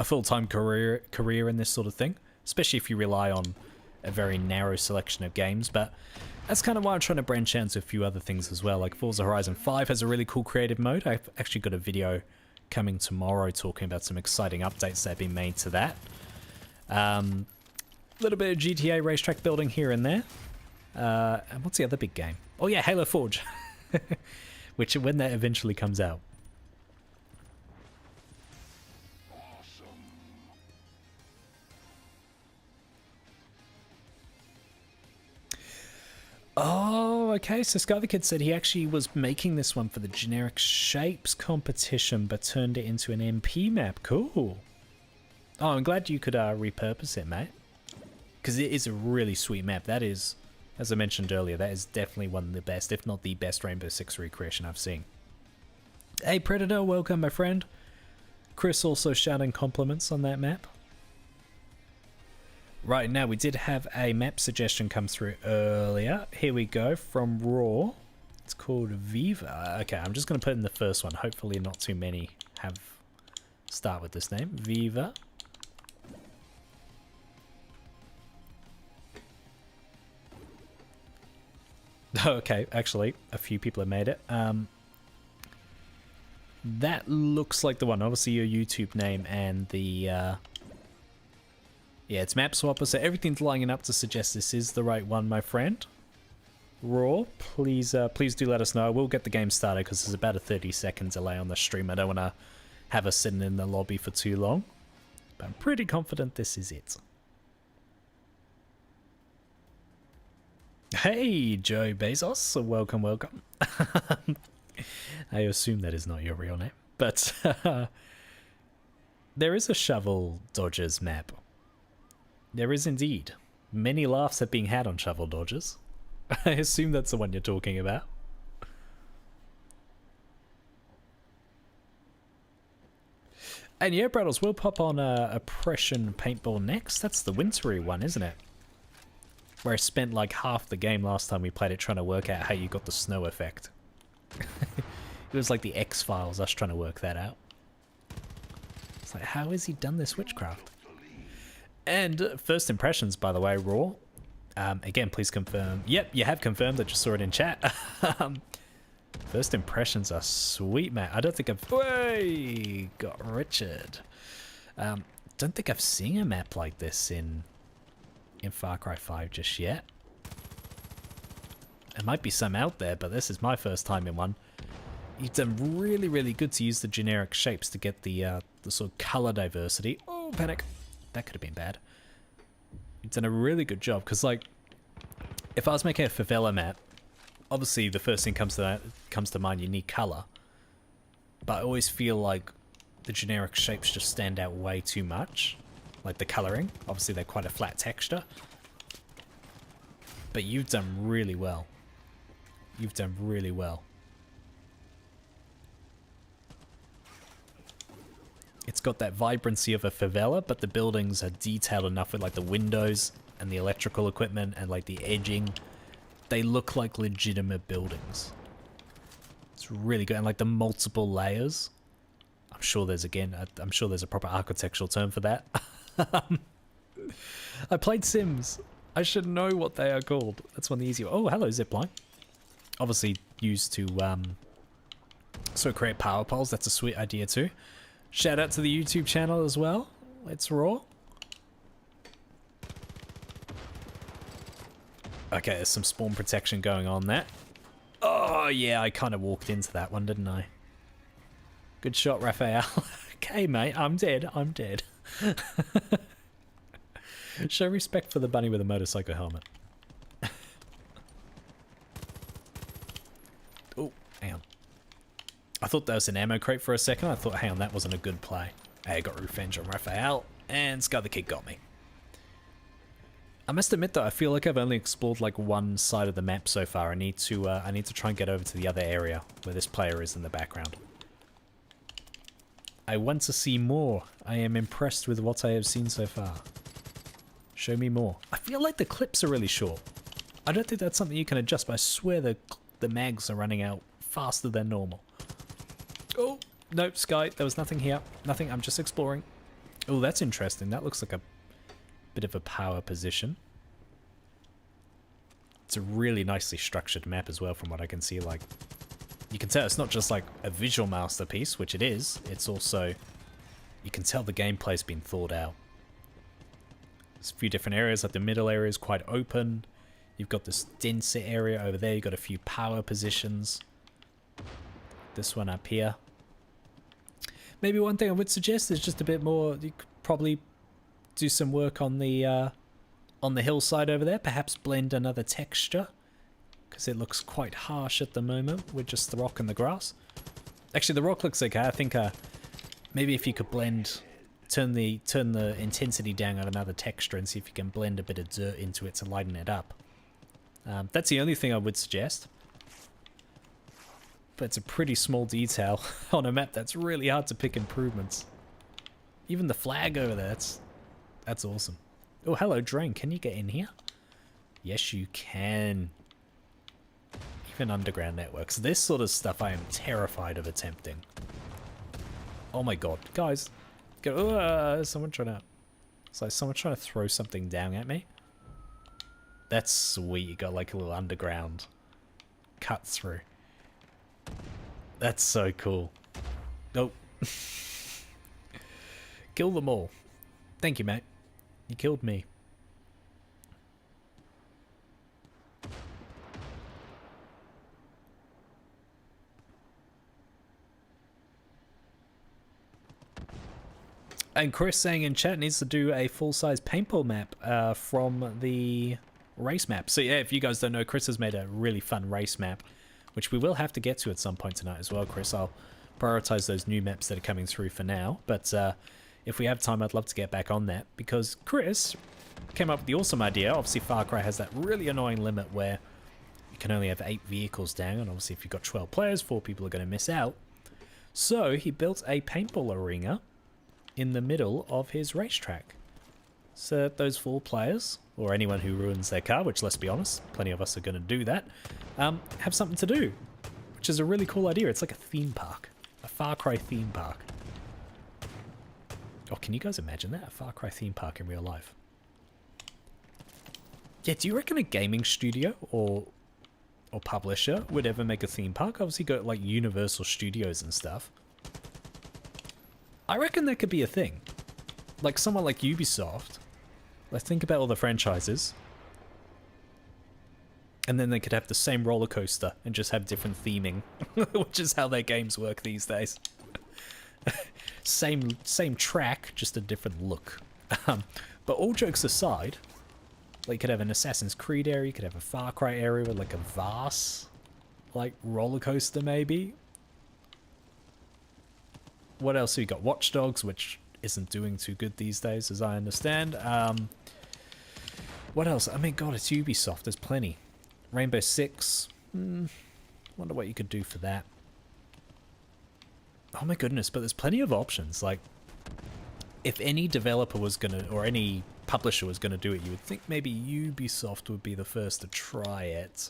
full-time career in this sort of thing, especially if you rely on a very narrow selection of games, but that's kind of why I'm trying to branch out into a few other things as well. Like Forza Horizon 5 has a really cool creative mode. I've actually got a video coming tomorrow talking about some exciting updates that have been made to that. A little bit of GTA racetrack building here and there. And what's the other big game? Oh yeah, Halo Forge. Which, when that eventually comes out. Oh, okay. So Sky the Kid said he actually was making this one for the generic shapes competition, but turned it into an MP map. Cool. Oh, I'm glad you could repurpose it, mate. Because it is a really sweet map. That is, as I mentioned earlier, that is definitely one of the best, if not the best Rainbow Six recreation I've seen. Hey, Predator, welcome, my friend. Chris also shouting compliments on that map. Right, now we did have a map suggestion come through earlier. Here we go, from Raw. It's called Viva. Okay, I'm just going to put in the first one. Hopefully not too many have start with this name. Viva. Okay, actually, a few people have made it. That looks like the one. Obviously, your YouTube name and the... Yeah, it's Map Swapper, so everything's lining up to suggest this is the right one, my friend. Raw, please do let us know. I will get the game started because there's about a 30-second delay on the stream. I don't want to have us sitting in the lobby for too long. But I'm pretty confident this is it. Hey, Joe Bezos, so welcome, welcome. I assume that is not your real name. But there is a Shovel Dodgers map. There is indeed. Many laughs have been had on Shovel Dodgers. I assume that's the one you're talking about. And yeah, Braddles, we'll pop on Oppression Paintball next. That's the wintry one, isn't it? Where I spent like half the game last time we played it trying to work out how you got the snow effect. It was like the X-Files, us trying to work that out. It's like, how has he done this witchcraft? And first impressions, by the way, Raw. Again, please confirm. Yep, you have confirmed. I just saw it in chat. First impressions are sweet, mate. I don't think I've... Way! Got Richard. Don't think I've seen a map like this in Far Cry 5 just yet. There might be some out there, but this is my first time in one. You've done really, really good to use the generic shapes to get the sort of color diversity. Oh, panic. That could have been bad. You've done a really good job, because, like, if I was making a favela map, obviously the first thing comes to mind, you need color. But I always feel like the generic shapes just stand out way too much. Like the coloring. Obviously they're quite a flat texture. But you've done really well. You've done really well. It's got that vibrancy of a favela, but the buildings are detailed enough with like the windows and the electrical equipment and like the edging. They look like legitimate buildings. It's really good. And like the multiple layers. I'm sure there's a proper architectural term for that. I played Sims. I should know what they are called. That's one of the easier. Oh, hello, Zipline. Obviously used to sort of create power poles. That's a sweet idea too. Shout out to the YouTube channel as well. Let's Raw. Okay, there's some spawn protection going on there. Oh, yeah, I kind of walked into that one, didn't I? Good shot, Raphael. Okay, mate, I'm dead. I'm dead. Show respect for the bunny with a motorcycle helmet. Oh, hang on. I thought that was an ammo crate for a second. I thought, hang on, that wasn't a good play. Hey, I got revenge on Raphael, and Sky the Kid got me. I must admit though, I feel like I've only explored like one side of the map so far. I need to try and get over to the other area where this player is in the background. I want to see more. I am impressed with what I have seen so far. Show me more. I feel like the clips are really short. I don't think that's something you can adjust, but I swear the mags are running out faster than normal. Oh, no, Sky, there was nothing here. Nothing, I'm just exploring. Oh, that's interesting. That looks like a bit of a power position. It's a really nicely structured map as well, from what I can see. Like, you can tell it's not just like a visual masterpiece, which it is. It's also, you can tell the gameplay's been thought out. There's a few different areas, like the middle area is quite open. You've got this denser area over there. You've got a few power positions. This one up here. Maybe one thing I would suggest is just a bit more. You could probably do some work on the hillside over there. Perhaps blend another texture, because it looks quite harsh at the moment with just the rock and the grass. Actually, the rock looks okay. I think maybe if you could blend, turn the intensity down on another texture and see if you can blend a bit of dirt into it to lighten it up. That's the only thing I would suggest. But it's a pretty small detail on a map that's really hard to pick improvements. Even the flag over there, that's awesome. Oh, hello, Drain. Can you get in here? Yes, you can. Even underground networks. This sort of stuff I am terrified of attempting. Oh my god. Guys. Someone trying to... It's like someone trying to throw something down at me. That's sweet. You got like a little underground cut through. That's so cool. Oh. Kill them all. Thank you, mate. You killed me. And Chris saying in chat needs to do a full-size paintball map from the race map. So yeah, if you guys don't know, Chris has made a really fun race map, which we will have to get to at some point tonight as well, Chris. I'll prioritize those new maps that are coming through for now. But if we have time, I'd love to get back on that, because Chris came up with the awesome idea. Obviously, Far Cry has that really annoying limit where you can only have 8 vehicles down, and obviously if you've got 12 players, 4 people are going to miss out. So he built a paintball arena in the middle of his racetrack, so that those 4 players, or anyone who ruins their car, which, let's be honest, plenty of us are going to do that, have something to do, which is a really cool idea. It's like a theme park, a Far Cry theme park. Oh, can you guys imagine that? A Far Cry theme park in real life. Yeah, do you reckon a gaming studio or publisher would ever make a theme park? Obviously got like Universal Studios and stuff. I reckon that could be a thing. Like someone like Ubisoft. Let's think about all the franchises. And then they could have the same roller coaster and just have different theming, which is how their games work these days. Same track, just a different look. But all jokes aside, like you could have an Assassin's Creed area, you could have a Far Cry area with like a vast, like roller coaster maybe. What else have you got? Watch Dogs, which isn't doing too good these days, as I understand. What else? I mean, God, it's Ubisoft. There's plenty. Rainbow Six. Wonder what you could do for that. Oh my goodness, but there's plenty of options. Like, if any developer was gonna, or any publisher was gonna do it, you would think maybe Ubisoft would be the first to try it.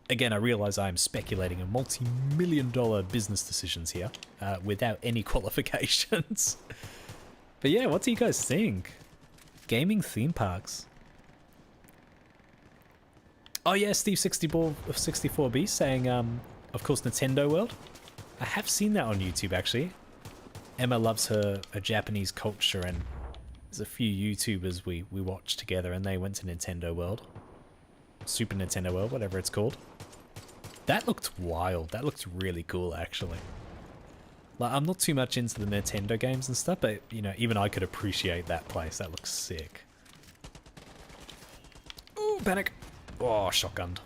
Again, I realize I am speculating in multi-million-dollar business decisions here, without any qualifications. But yeah, what do you guys think? Gaming theme parks. Oh yeah, Steve 64B saying, of course, Nintendo World. I have seen that on YouTube, actually. Emma loves her Japanese culture, and there's a few YouTubers we watched together, and they went to Nintendo World. Super Nintendo World, whatever it's called. That looked wild. That looked really cool, actually. Like, I'm not too much into the Nintendo games and stuff, but, you know, even I could appreciate that place. That looks sick. Ooh, panic. Oh, shotgunned.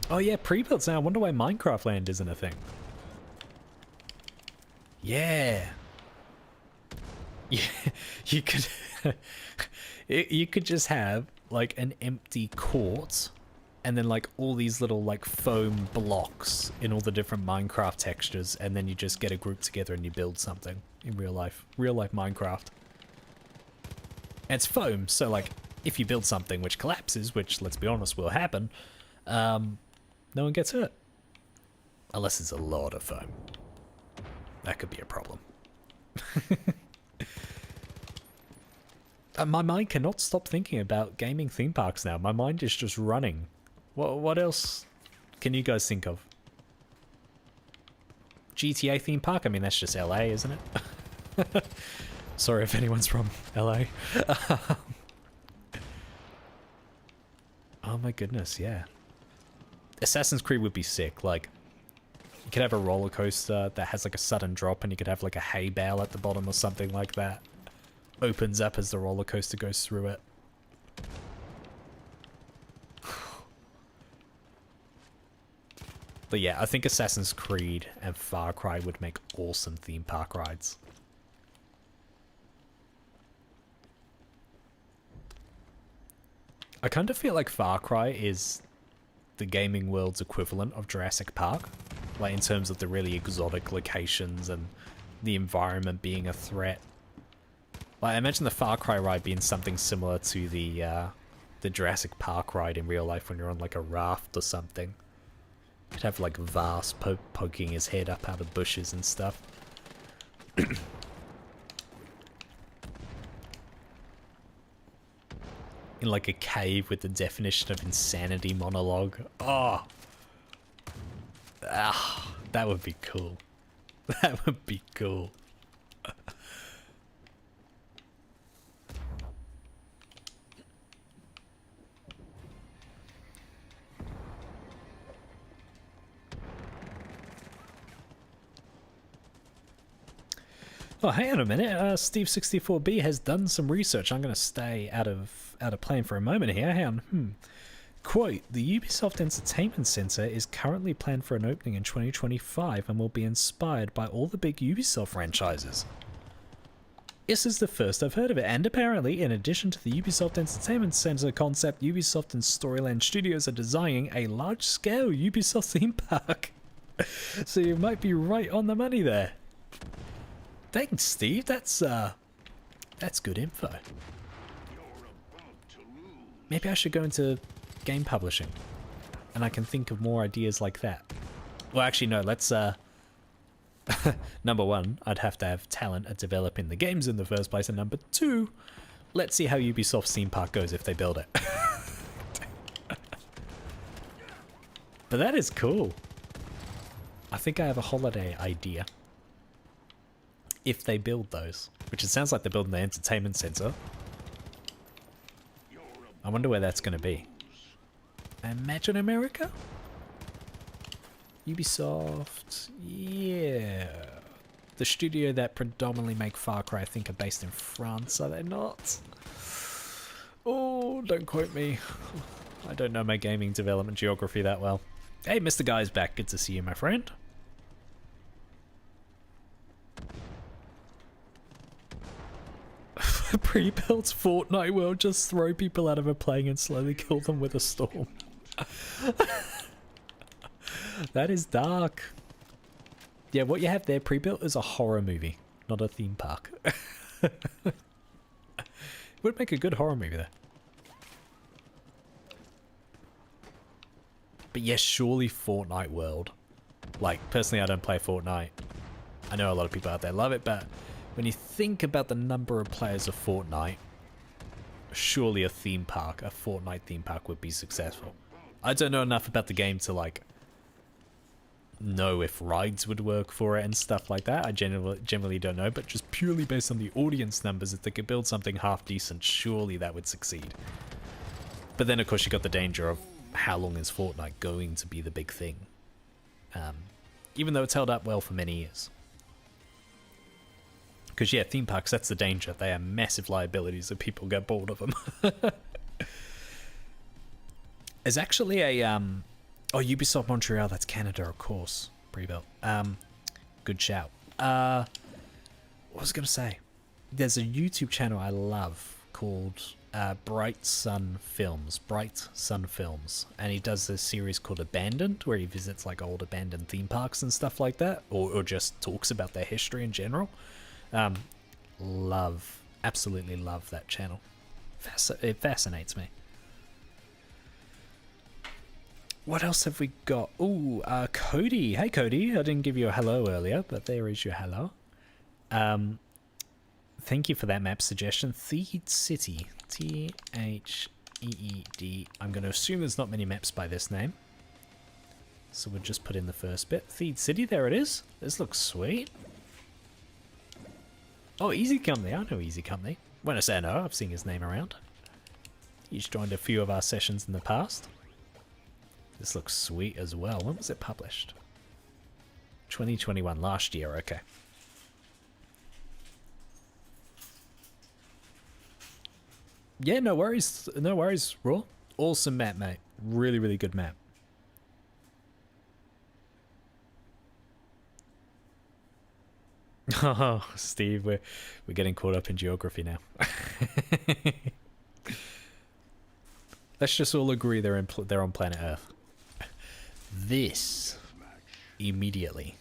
Oh yeah, pre-built now. I wonder why Minecraft Land isn't a thing. Yeah. Yeah, you could you could just have like an empty court and then like all these little like foam blocks in all the different Minecraft textures, and then you just get a group together and you build something in real life Minecraft. And it's foam, so like if you build something which collapses, which let's be honest will happen, no one gets hurt. Unless it's a lot of foam. That could be a problem. My mind cannot stop thinking about gaming theme parks now. My mind is just running. What else can you guys think of? GTA theme park? I mean, that's just LA, isn't it? Sorry if anyone's from LA. Oh my goodness, yeah. Assassin's Creed would be sick. Like, you could have a roller coaster that has like a sudden drop, and you could have like a hay bale at the bottom or something like that. Opens up as the roller coaster goes through it. But yeah, I think Assassin's Creed and Far Cry would make awesome theme park rides. I kind of feel like Far Cry is the gaming world's equivalent of Jurassic Park. Like, in terms of the really exotic locations and the environment being a threat. Like, I imagine the Far Cry ride being something similar to the Jurassic Park ride in real life when you're on like a raft or something. You'd have like Vast poking his head up out of bushes and stuff. In like a cave with the definition of insanity monologue. Oh! Ah, that would be cool. That would be cool. Oh, hang on a minute. Steve64B has done some research. I'm going to stay out of plane for a moment here. Hang on. Quote, the Ubisoft Entertainment Center is currently planned for an opening in 2025 and will be inspired by all the big Ubisoft franchises. This is the first I've heard of it, and apparently, in addition to the Ubisoft Entertainment Center concept, Ubisoft and Storyland Studios are designing a large-scale Ubisoft theme park. So you might be right on the money there. Thanks, Steve. That's good info. Maybe I should go into game publishing, and I can think of more ideas like that. Well, actually, no. Let's number one, I'd have to have talent at developing the games in the first place, and number two, let's see how Ubisoft's theme park goes if they build it. But that is cool. I think I have a holiday idea. If they build those, which it sounds like they're building the entertainment center. I wonder where that's going to be. I imagine America? Ubisoft, yeah. The studio that predominantly make Far Cry, I think, are based in France, are they not? Oh, don't quote me. I don't know my gaming development geography that well. Hey, Mr. Guy's back. Good to see you, my friend. Pre-built Fortnite world, just throw people out of a plane and slowly kill them with a storm. That is dark. Yeah, what you have there pre-built is a horror movie, not a theme park. Would make a good horror movie there. But yes, surely Fortnite world. Like, personally, I don't play Fortnite. I know a lot of people out there love it, but when you think about the number of players of Fortnite, surely a theme park, a Fortnite theme park would be successful. I don't know enough about the game to like know if rides would work for it and stuff like that. I generally don't know, but just purely based on the audience numbers, if they could build something half decent, surely that would succeed. But then of course you got the danger of how long is Fortnite going to be the big thing? Even though it's held up well for many years. Because, yeah, theme parks, that's the danger. They are massive liabilities if people get bored of them. There's actually a... oh, Ubisoft Montreal, that's Canada, of course. Pre-built. Good shout. What was I going to say? There's a YouTube channel I love called Bright Sun Films. And he does this series called Abandoned, where he visits, like, old abandoned theme parks and stuff like that. Or just talks about their history in general. Absolutely love that channel. It fascinates me. What else have we got? Ooh, Cody. Hey, Cody. I didn't give you a hello earlier, but there is your hello. Thank you for that map suggestion. Theed City. T-H-E-E-D. I'm going to assume there's not many maps by this name. So we'll just put in the first bit. Theed City, there it is. This looks sweet. Oh, Easy Company. I know Easy Company. When I say I know, I've seen his name around. He's joined a few of our sessions in the past. This looks sweet as well. When was it published? 2021, last year, okay. Yeah, no worries, Raw. Awesome map, mate. Really, really good map. Oh, Steve, we're getting caught up in geography now. Let's just all agree they're on planet Earth. This immediately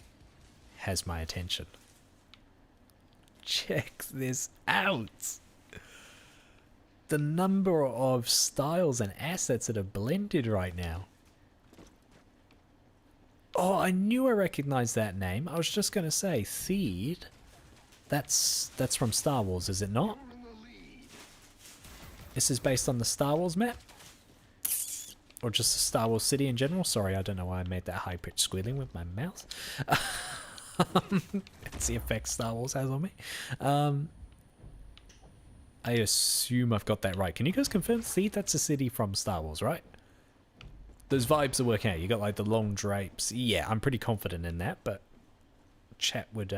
has my attention. Check this out. The number of styles and assets that are blended right now. Oh, I knew I recognized that name. I was just going to say, Theed. That's from Star Wars, is it not? This is based on the Star Wars map? Or just the Star Wars city in general? Sorry, I don't know why I made that high-pitched squealing with my mouth. It's the effect Star Wars has on me. I assume I've got that right. Can you guys confirm? Theed, that's a city from Star Wars, right? Those vibes are working out. You got like the long drapes. Yeah, I'm pretty confident in that, but chat would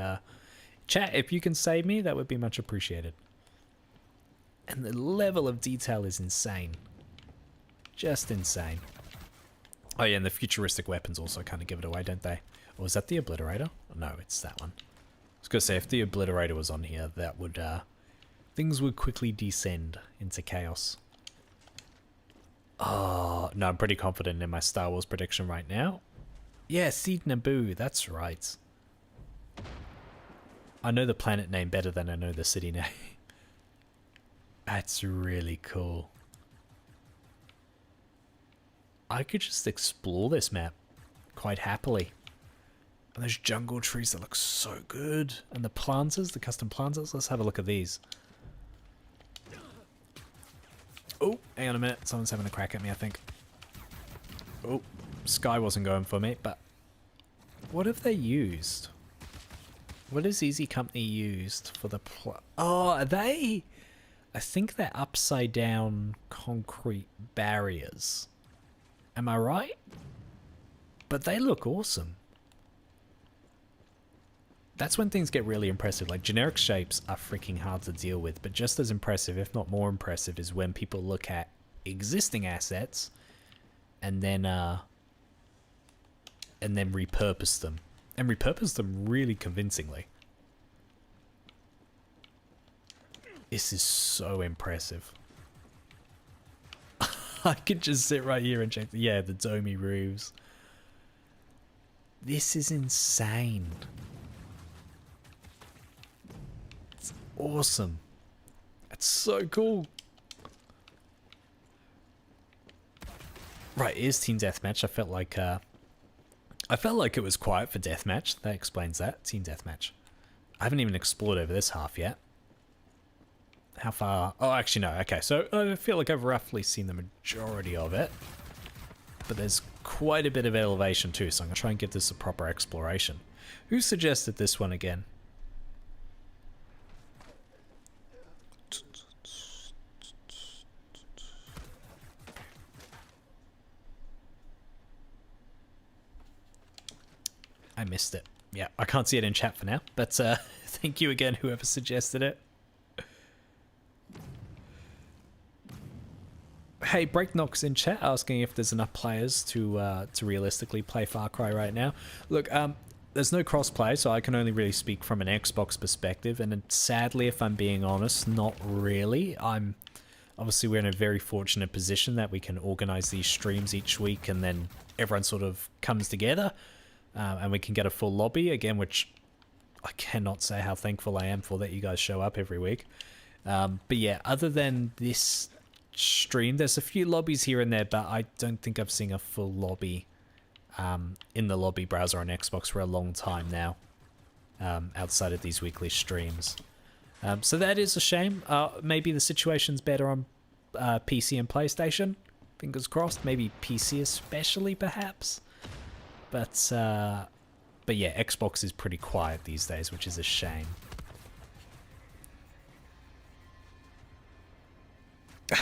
chat, if you can save me, that would be much appreciated. And the level of detail is insane. Just insane. Oh yeah, and the futuristic weapons also kind of give it away, don't they? Or is that the Obliterator? No, it's that one. I was gonna say, if the Obliterator was on here, that would things would quickly descend into chaos. Oh, no, I'm pretty confident in my Star Wars prediction right now. Yeah, Theed Naboo, that's right. I know the planet name better than I know the city name. That's really cool. I could just explore this map quite happily. And those jungle trees that look so good. And the planters, the custom planters. Let's have a look at these. Oh, hang on a minute. Someone's having a crack at me, I think. Oh, Sky wasn't going for me, but what have they used? What has Easy Company used for the oh, are they? I think they're upside down concrete barriers. Am I right? But they look awesome. That's when things get really impressive. Like, generic shapes are freaking hard to deal with, but just as impressive, if not more impressive, is when people look at existing assets and then repurpose them. And repurpose them really convincingly. This is so impressive. I could just sit right here and check. Yeah, the domey roofs. This is insane. It's awesome. That's so cool. Right, here's Team Deathmatch. I felt like it was quiet for Deathmatch. That explains that. Team Deathmatch. I haven't even explored over this half yet. How far? Oh, actually, no. Okay, so I feel like I've roughly seen the majority of it. But there's quite a bit of elevation too, so I'm going to try and give this a proper exploration. Who suggested this one again? I missed it. Yeah, I can't see it in chat for now, but thank you again, whoever suggested it. Hey, Breaknock's in chat asking if there's enough players to realistically play Far Cry right now. Look, there's no crossplay, so I can only really speak from an Xbox perspective, and sadly, if I'm being honest, not really. Obviously, we're in a very fortunate position that we can organize these streams each week, and then everyone sort of comes together, and we can get a full lobby again, which I cannot say how thankful I am for that you guys show up every week. But yeah, other than this stream, there's a few lobbies here and there, but I don't think I've seen a full lobby in the lobby browser on Xbox for a long time now, outside of these weekly streams. So that is a shame. Maybe the situation's better on PC and PlayStation. Fingers crossed. Maybe PC especially, perhaps. But yeah, Xbox is pretty quiet these days, which is a shame.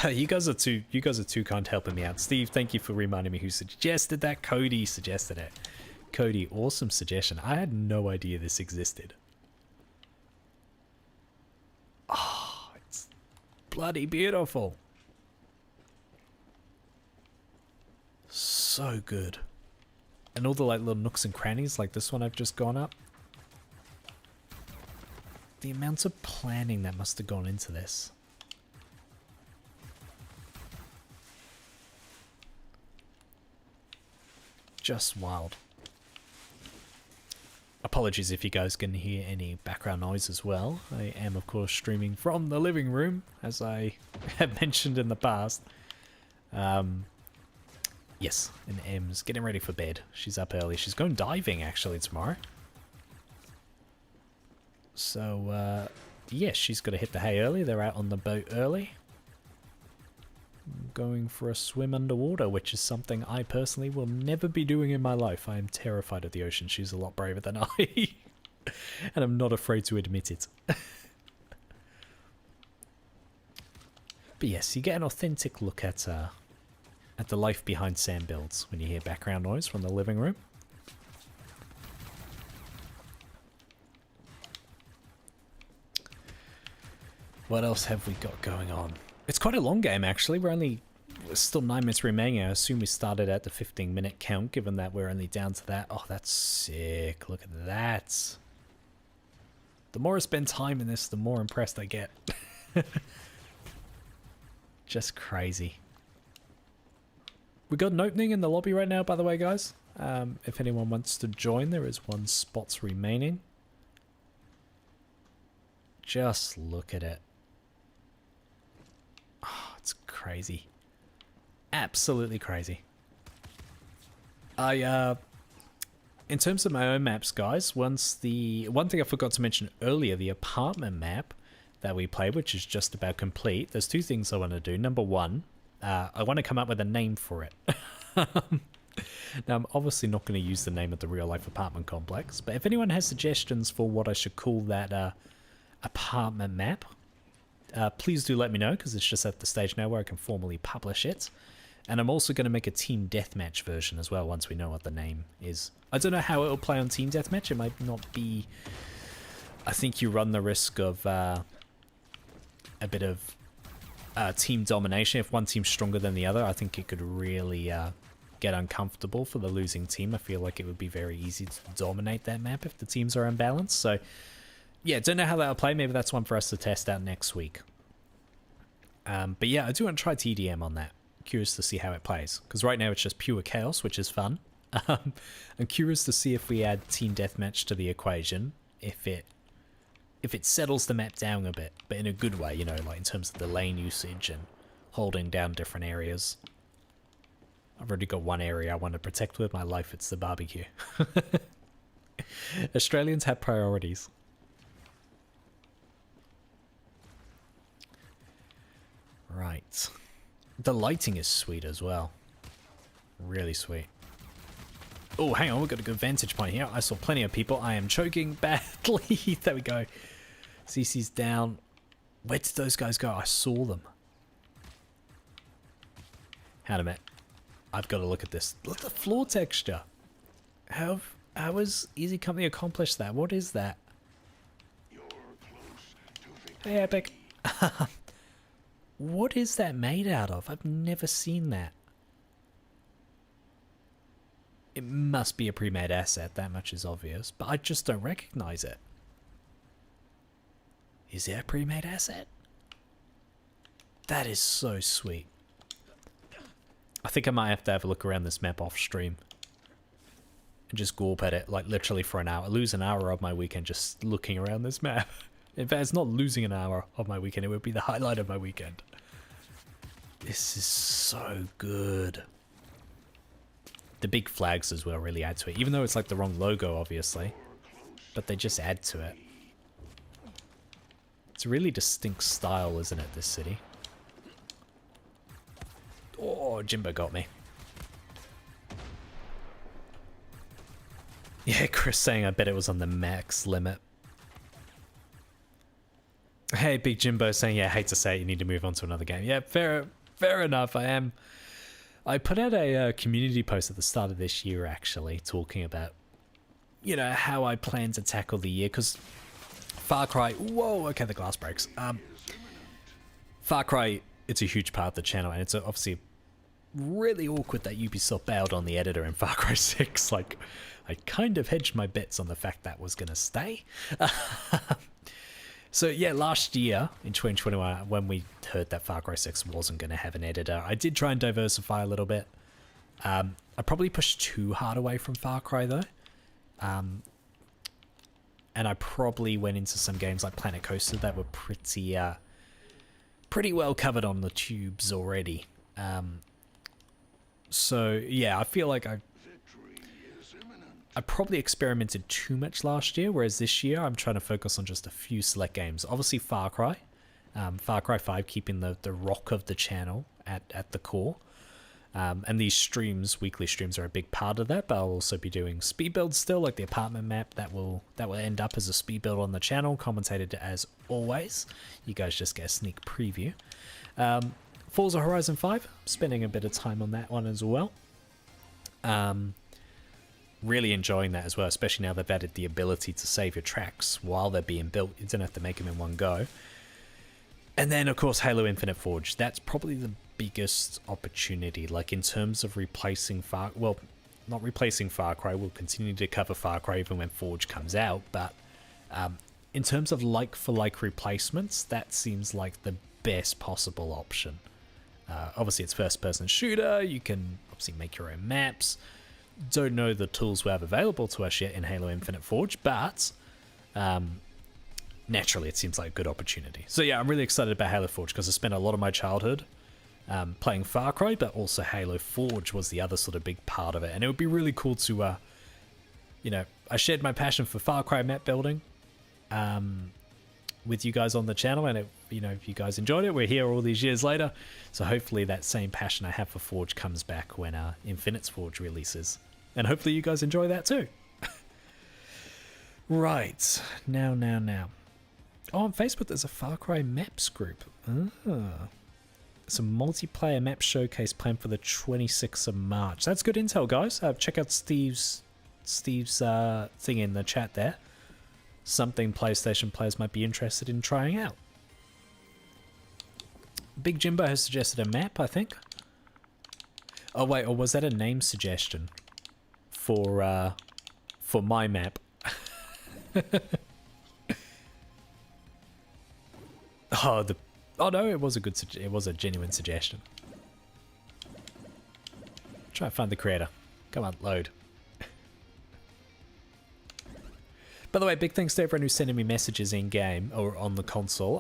You guys are too kind helping me out. Steve, thank you for reminding me who suggested that. Cody suggested it. Cody, awesome suggestion. I had no idea this existed. Oh, it's bloody beautiful. So good. And all the like little nooks and crannies like this one I've just gone up. The amounts of planning that must have gone into this. Just wild. Apologies if you guys can hear any background noise as well. I am of course streaming from the living room, as I have mentioned in the past. Yes, and Em's getting ready for bed. She's up early. She's going diving actually tomorrow. So yeah, she's got to hit the hay early. They're out on the boat early. Going for a swim underwater, which is something I personally will never be doing in my life. I am terrified of the ocean. She's a lot braver than I. And I'm not afraid to admit it. But yes, you get an authentic look at the life behind SamBuilds when you hear background noise from the living room. What else have we got going on? It's quite a long game, actually. We're still 9 minutes remaining. I assume we started at the 15-minute count, given that we're only down to that. Oh, that's sick. Look at that. The more I spend time in this, the more impressed I get. Just crazy. We got an opening in the lobby right now, by the way, guys. If anyone wants to join, there is 1 spot remaining. Just look at it. Oh, it's crazy. Absolutely crazy. In terms of my own maps, guys, one thing I forgot to mention earlier, the apartment map that we played, which is just about complete. There's 2 things I want to do. Number 1, I want to come up with a name for it. Now, I'm obviously not going to use the name of the real-life apartment complex, but if anyone has suggestions for what I should call that apartment map, please do let me know, because it's just at the stage now where I can formally publish it. And I'm also going to make a Team Deathmatch version as well once we know what the name is. I don't know how it will play on Team Deathmatch. It might not be... I think you run the risk of a bit of team domination. If one team's stronger than the other, I think it could really get uncomfortable for the losing team. I feel like it would be very easy to dominate that map if the teams are unbalanced. So... yeah, don't know how that'll play. Maybe that's one for us to test out next week. But yeah, I do want to try TDM on that. Curious to see how it plays. Because right now it's just pure chaos, which is fun. I'm curious to see if we add Team Deathmatch to the equation. If it settles the map down a bit. But in a good way, you know, like in terms of the lane usage and holding down different areas. I've already got one area I want to protect with my life. It's the barbecue. Australians have priorities. Right. The lighting is sweet as well. Really sweet. Oh, hang on. We've got a good vantage point here. I saw plenty of people. I am choking badly. There we go. CC's down. Where did those guys go? I saw them. Hang on a minute. I've got to look at this. Look at the floor texture. How has Easy Company accomplished that? What is that? Hey, Epic. What is that made out of? I've never seen that. It must be a pre-made asset, that much is obvious, but I just don't recognize it. Is it a pre-made asset? That is so sweet. I think I might have to have a look around this map off stream. And just gawp at it, like literally for an hour. Lose an hour of my weekend just looking around this map. In fact, it's not losing an hour of my weekend, it would be the highlight of my weekend. This is so good. The big flags as well really add to it, even though it's like the wrong logo, obviously. But they just add to it. It's It's a really distinct style, isn't it, this city? Oh, Jimbo got me. Yeah, Chris saying I bet it was on the max limit. Hey, Big Jimbo saying, yeah, I hate to say it, you need to move on to another game. Yeah, fair enough. I put out a community post at the start of this year, actually, talking about, you know, how I plan to tackle the year, because Far Cry... Whoa, okay, the glass breaks. Far Cry, it's a huge part of the channel, and it's obviously really awkward that Ubisoft bailed on the editor in Far Cry 6. Like, I kind of hedged my bets on the fact that was going to stay. So yeah, last year in 2021, when we heard that Far Cry 6 wasn't going to have an editor, I did try and diversify a little bit. I probably pushed too hard away from Far Cry though. And I probably went into some games like Planet Coaster that were pretty well covered on the tubes already. So yeah, I feel like I probably experimented too much last year, whereas this year I'm trying to focus on just a few select games. Obviously Far Cry. Far Cry 5 keeping the rock of the channel at the core. And these streams, weekly streams, are a big part of that, but I'll also be doing speed builds still, like the apartment map that will end up as a speed build on the channel, commentated as always. You guys just get a sneak preview. Forza Horizon 5, spending a bit of time on that one as well. Really enjoying that as well, especially now they've added the ability to save your tracks while they're being built. You don't have to make them in one go. And then, of course, Halo Infinite Forge. That's probably the biggest opportunity, like in terms of replacing not replacing Far Cry. We'll continue to cover Far Cry even when Forge comes out, but in terms of like-for-like replacements, that seems like the best possible option. Obviously, it's first-person shooter. You can obviously make your own maps. Don't know the tools we have available to us yet in Halo Infinite Forge, but naturally it seems like a good opportunity. So yeah, I'm really excited about Halo Forge because I spent a lot of my childhood playing Far Cry, but also Halo Forge was the other sort of big part of it. And it would be really cool to, you know, I shared my passion for Far Cry map building with you guys on the channel, and you know, if you guys enjoyed it, we're here all these years later. So hopefully that same passion I have for Forge comes back when Infinite's Forge releases. And hopefully you guys enjoy that too. Right. Now. Oh, on Facebook there's a Far Cry maps group. Some multiplayer map showcase planned for the 26th of March. That's good intel, guys. Check out Steve's thing in the chat there. Something PlayStation players might be interested in trying out. Big Jimbo has suggested a map, I think. Oh wait, or was that a name suggestion for my map? Oh no, it was a genuine suggestion. Try and find the creator. Come on, load. By the way, big thanks to everyone who's sending me messages in game or on the console.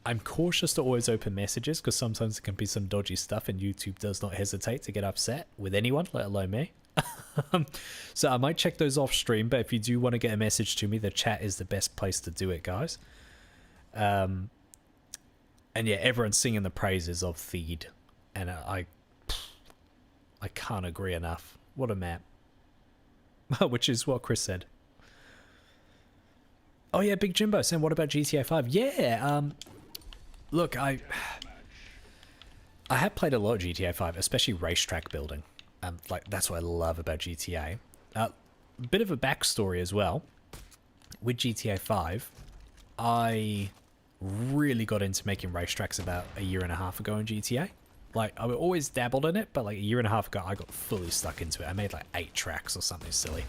I'm cautious to always open messages because sometimes it can be some dodgy stuff, and YouTube does not hesitate to get upset with anyone, let alone me. So I might check those off stream, but if you do want to get a message to me, the chat is the best place to do it, guys. And yeah, everyone's singing the praises of Theed, and I can't agree enough. What a map. Which is what Chris said. Oh yeah, Big Jimbo saying, what about GTA 5? Yeah, look, I have played a lot of GTA 5, especially racetrack building. Like, that's what I love about GTA. Bit of a backstory as well. With GTA 5, I really got into making racetracks about a year and a half ago in GTA. Like, I always dabbled in it, but like a year and a half ago, I got fully stuck into it. I made like 8 tracks or something silly.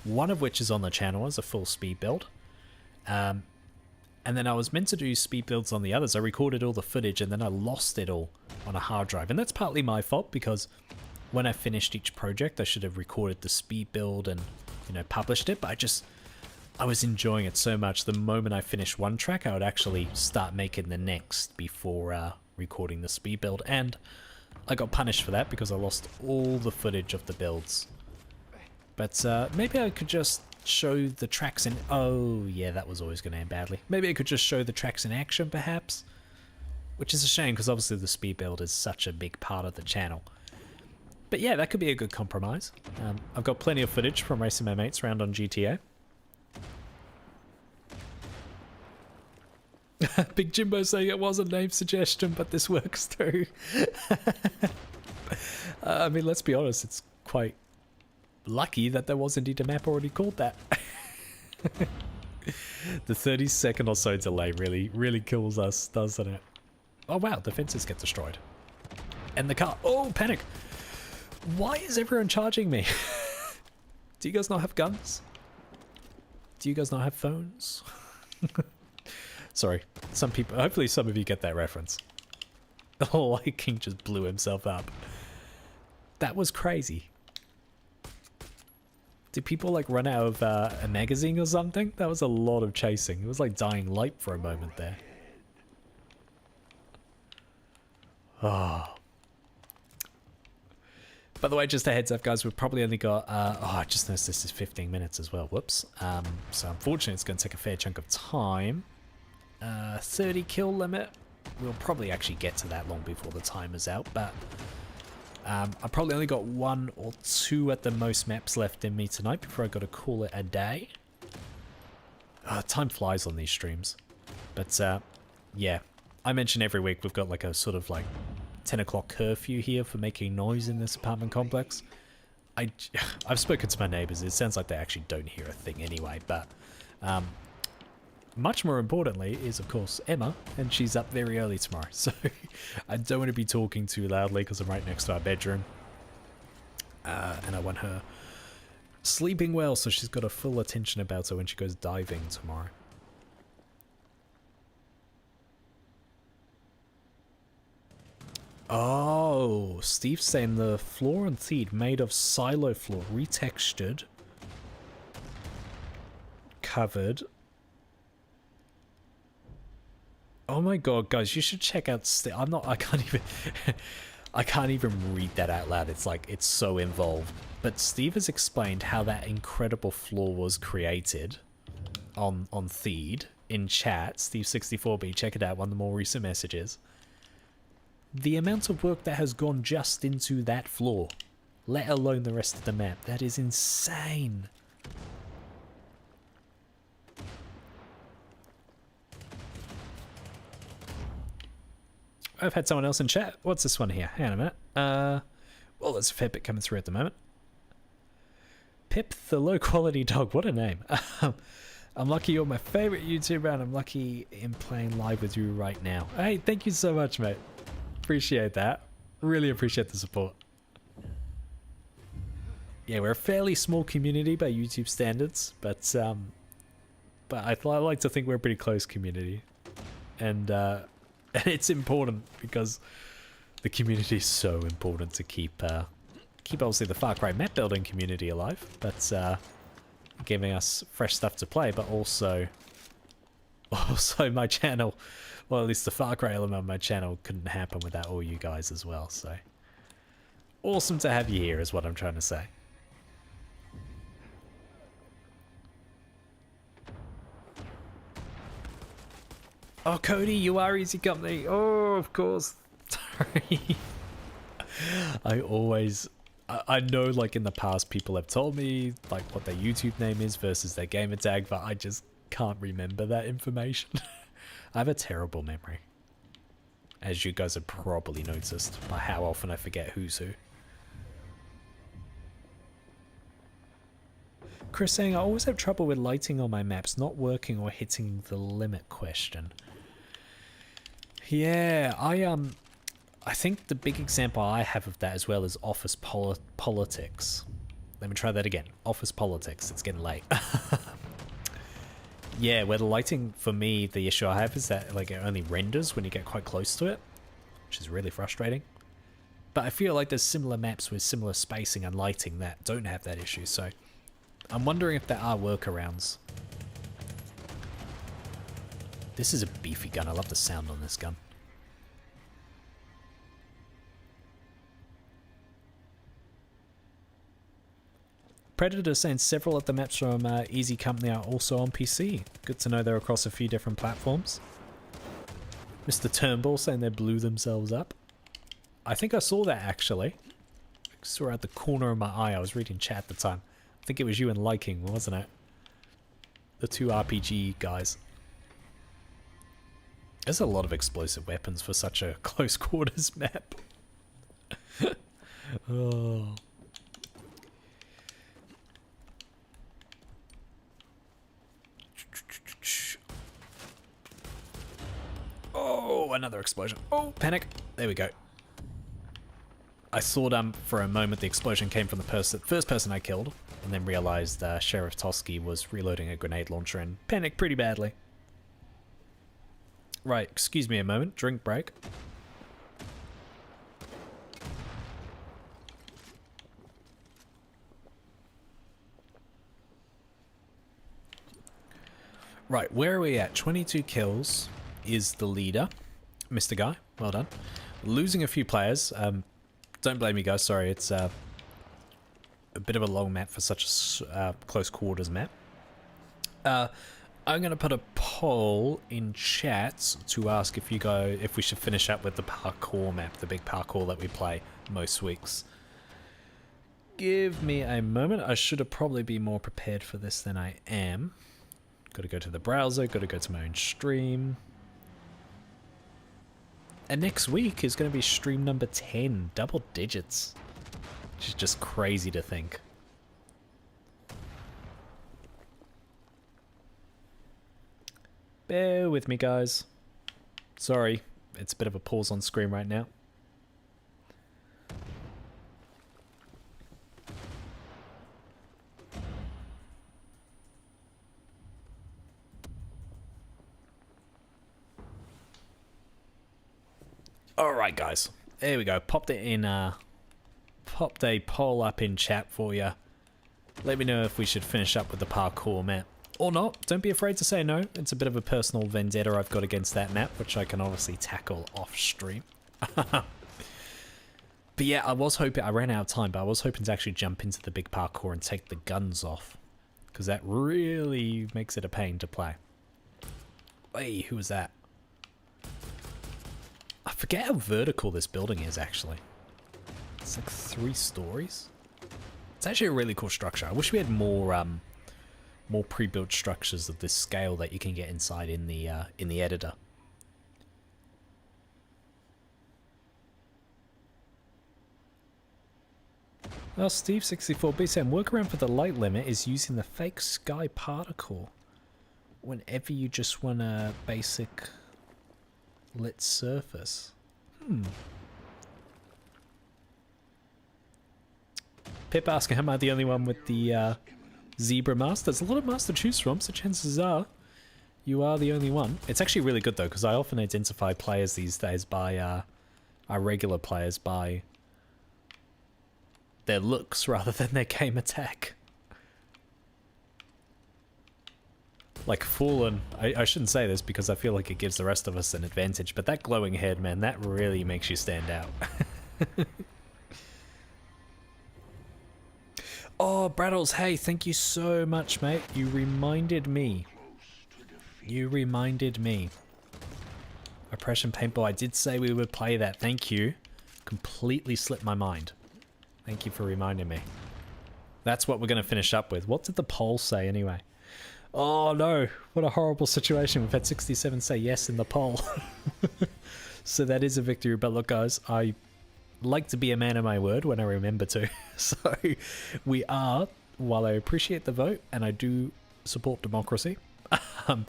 One of which is on the channel as a full speed build. And then I was meant to do speed builds on the others. I recorded all the footage and then I lost it all on a hard drive. And that's partly my fault because when I finished each project, I should have recorded the speed build and, you know, published it. But I was enjoying it so much. The moment I finished one track, I would actually start making the next before recording the speed build, and I got punished for that because I lost all the footage of the builds. But maybe I could just show the tracks in... Oh, yeah, that was always going to end badly. Maybe it could just show the tracks in action, perhaps? Which is a shame, because obviously the speed build is such a big part of the channel. But yeah, that could be a good compromise. I've got plenty of footage from racing my mates around on GTA. Big Jimbo saying it was a name suggestion, but this works too. I mean, let's be honest, it's quite lucky that there was indeed a map already called that. The 30-second or so delay really kills us, doesn't it? Oh wow, the fences get destroyed. And the car... Oh, panic! Why is everyone charging me? Do you guys not have guns? Do you guys not have phones? Sorry, some people... Hopefully some of you get that reference. The Light King just blew himself up. That was crazy. Did people like run out of a magazine or something? That was a lot of chasing. It was like Dying Light for a moment there. Oh. By the way, just a heads up, guys, we've probably only got... oh, I just noticed this is 15 minutes as well. Whoops. So unfortunately, it's going to take a fair chunk of time. 30 kill limit. We'll probably actually get to that long before the time is out, but... I've probably only got 1 or 2 at the most maps left in me tonight before I got to call it a day. Time flies on these streams. But, yeah. I mention every week we've got like a sort of like 10 o'clock curfew here for making noise in this apartment complex. I've spoken to my neighbors. It sounds like they actually don't hear a thing anyway, but much more importantly is, of course, Emma, and she's up very early tomorrow, so I don't want to be talking too loudly because I'm right next to our bedroom, and I want her sleeping well so she's got a full attention about her when she goes diving tomorrow. Oh, Steve's saying the floor and seed made of silo floor, retextured, covered. Oh my god, guys, you should check out I can't even read that out loud. It's like, it's so involved. But Steve has explained how that incredible floor was created on Theed in chat. Steve64B, check it out, one of the more recent messages. The amount of work that has gone just into that floor, let alone the rest of the map, that is insane. I've had someone else in chat. What's this one here? Hang on a minute. Well, there's a fair bit coming through at the moment. Pip the low quality dog. What a name. I'm lucky you're my favorite YouTuber, and I'm lucky in playing live with you right now. Hey, thank you so much, mate. Appreciate that. Really appreciate the support. Yeah, we're a fairly small community by YouTube standards, but I like to think we're a pretty close community, and it's important because the community is so important to keep obviously the Far Cry map building community alive, but giving us fresh stuff to play, but also my channel, well, at least the Far Cry element of my channel couldn't happen without all you guys as well, so awesome to have you here is what I'm trying to say. Oh, Cody, you are easy company. Oh, of course. Sorry. I know, like, in the past people have told me, like, what their YouTube name is versus their gamer tag, but I just can't remember that information. I have a terrible memory, as you guys have probably noticed by how often I forget who's who. Chris saying, I always have trouble with lighting on my maps not working or hitting the limit question. Yeah, I think the big example I have of that as well is office politics. Let me try that again. Office politics. It's getting late. Yeah, where the lighting, for me, the issue I have is that like it only renders when you get quite close to it, which is really frustrating. But I feel like there's similar maps with similar spacing and lighting that don't have that issue, so I'm wondering if there are workarounds. This is a beefy gun. I love the sound on this gun. Predator saying several of the maps from Easy Company are also on PC. Good to know they're across a few different platforms. Mr. Turnbull saying they blew themselves up. I think I saw that actually. I saw it at the corner of my eye. I was reading chat at the time. I think it was you and Liking, wasn't it? The two RPG guys. There's a lot of explosive weapons for such a close quarters map. Oh. Oh, another explosion. Oh, panic. There we go. I saw for a moment the explosion came from the first person I killed, and then realized Sheriff Toski was reloading a grenade launcher and panicked pretty badly. Right, excuse me a moment. Drink break. Right, where are we at? 22 kills is the leader. Mr. Guy, well done. Losing a few players. Don't blame me, guys. Sorry, it's a bit of a long map for such a close quarters map. I'm going to put a poll in chat to ask if we should finish up with the parkour map, the big parkour that we play most weeks. Give me a moment. I should have probably been more prepared for this than I am. Got to go to the browser, got to go to my own stream. And next week is going to be stream number 10, double digits. Which is just crazy to think. Bear with me, guys. Sorry, it's a bit of a pause on screen right now. Alright guys, there we go. Popped a poll up in chat for you. Let me know if we should finish up with the parkour map. Or not, don't be afraid to say no. It's a bit of a personal vendetta I've got against that map, which I can obviously tackle off stream. But yeah, I ran out of time, but I was hoping to actually jump into the big parkour and take the guns off. Because that really makes it a pain to play. Hey, who was that? I forget how vertical this building is, actually. It's like 3 stories. It's actually a really cool structure. I wish we had more pre-built structures of this scale that you can get inside in the editor. Well, Steve64B saying workaround for the light limit is using the fake sky particle whenever you just want a basic lit surface. Pip asking, am I the only one with the zebra mask? There's a lot of masks to choose from, so chances are you are the only one. It's actually really good though, because I often identify players these days by our regular players by their looks rather than their game attack. Like Fallen, I shouldn't say this because I feel like it gives the rest of us an advantage, but that glowing head, man, that really makes you stand out. Oh, Braddles, hey, thank you so much, mate. You reminded me. Oppression Paintball, I did say we would play that, thank you. Completely slipped my mind. Thank you for reminding me. That's what we're going to finish up with. What did the poll say anyway? Oh no, what a horrible situation. We've had 67 say yes in the poll. So that is a victory. But look guys, I like to be a man of my word when I remember to. So we are, while I appreciate the vote and I do support democracy, on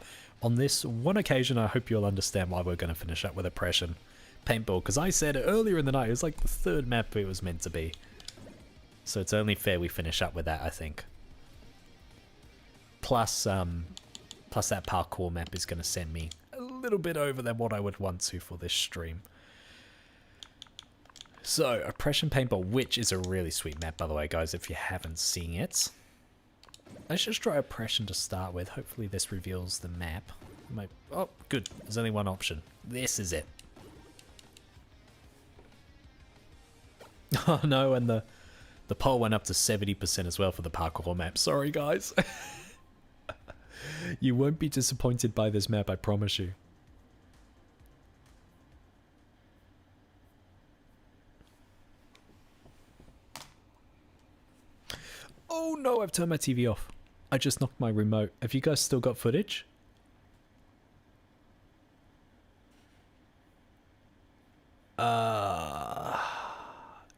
this one occasion I hope you'll understand why we're going to finish up with Oppression Paintball. Because I said earlier in the night, it was like the 3rd map it was meant to be. So it's only fair we finish up with that, I think. Plus that parkour map is going to send me a little bit over than what I would want to for this stream. So, Oppression Paintball, which is a really sweet map, by the way, guys, if you haven't seen it. Let's just try Oppression to start with. Hopefully this reveals the map. Oh, good. There's only one option. This is it. Oh no, and the The poll went up to 70% as well for the parkour map. Sorry, guys. You won't be disappointed by this map, I promise you. Oh no, I've turned my TV off. I just knocked my remote. Have you guys still got footage?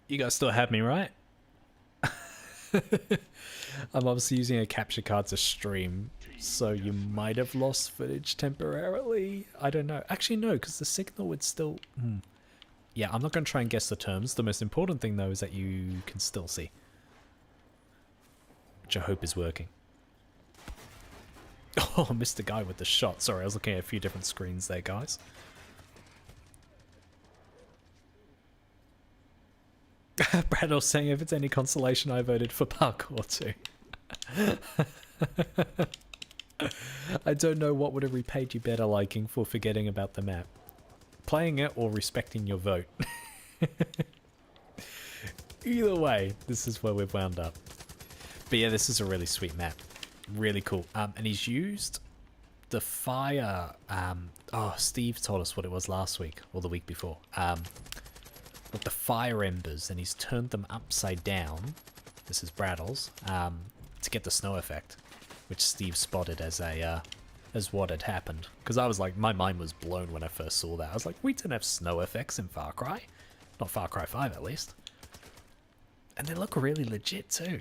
You guys still have me, right? I'm obviously using a capture card to stream, so you might have lost footage temporarily. I don't know. Actually, no, because the signal would still... Yeah, I'm not going to try and guess the terms. The most important thing, though, is that you can still see. Which I hope is working. Oh, I missed the guy with the shot. Sorry, I was looking at a few different screens there, guys. Bradl's saying, if it's any consolation, I voted for parkour too. I don't know what would have repaid you better liking for forgetting about the map. Playing it or respecting your vote. Either way, this is where we've wound up. But yeah, this is a really sweet map. Really cool. And he's used the fire... oh, Steve told us what it was last week, or the week before. With the fire embers, and he's turned them upside down. This is Bradl's, to get the snow effect, which Steve spotted as a as what had happened. Because I was like, my mind was blown when I first saw that. I was like, we didn't have snow effects in Far Cry, not Far Cry 5 at least. And they look really legit too.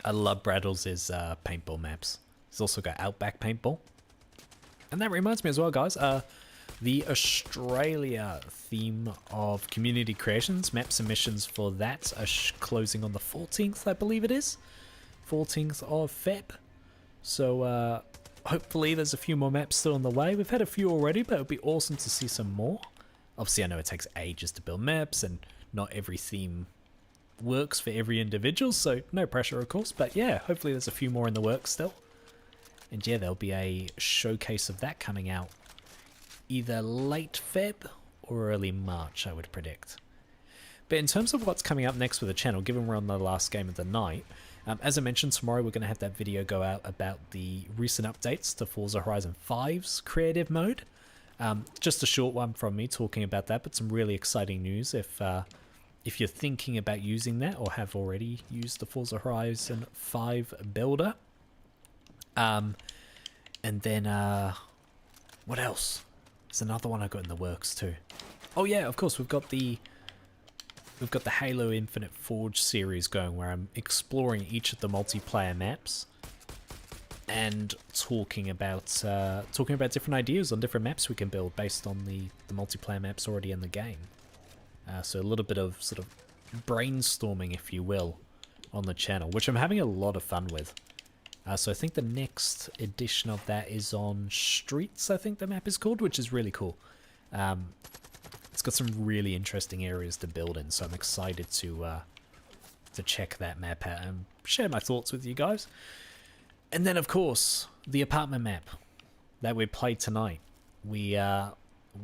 I love Bradl's paintball maps. He's also got Outback Paintball, and that reminds me as well, guys. The Australia theme of community creations, map submissions for that are closing on the 14th, I believe it is. 14th of Feb. So hopefully there's a few more maps still on the way. We've had a few already, but it would be awesome to see some more. Obviously, I know it takes ages to build maps, and not every theme works for every individual, so no pressure, of course. But yeah, hopefully there's a few more in the works still. And yeah, there'll be a showcase of that coming out either late Feb or early March, I would predict. But in terms of what's coming up next with the channel, given we're on the last game of the night, as I mentioned, tomorrow we're going to have that video go out about the recent updates to Forza Horizon 5's creative mode. Just a short one from me talking about that, but some really exciting news if you're thinking about using that or have already used the Forza Horizon 5 builder. And then, what else? There's another one I got in the works too. Oh yeah, of course, we've got the Halo Infinite Forge series going, where I'm exploring each of the multiplayer maps and talking about different ideas on different maps we can build based on the multiplayer maps already in the game. So a little bit of sort of brainstorming, if you will, on the channel, which I'm having a lot of fun with. So I think the next edition of that is on Streets, I think the map is called, which is really cool. It's got some really interesting areas to build in, so I'm excited to check that map out and share my thoughts with you guys. And then, of course, the apartment map that we played tonight. We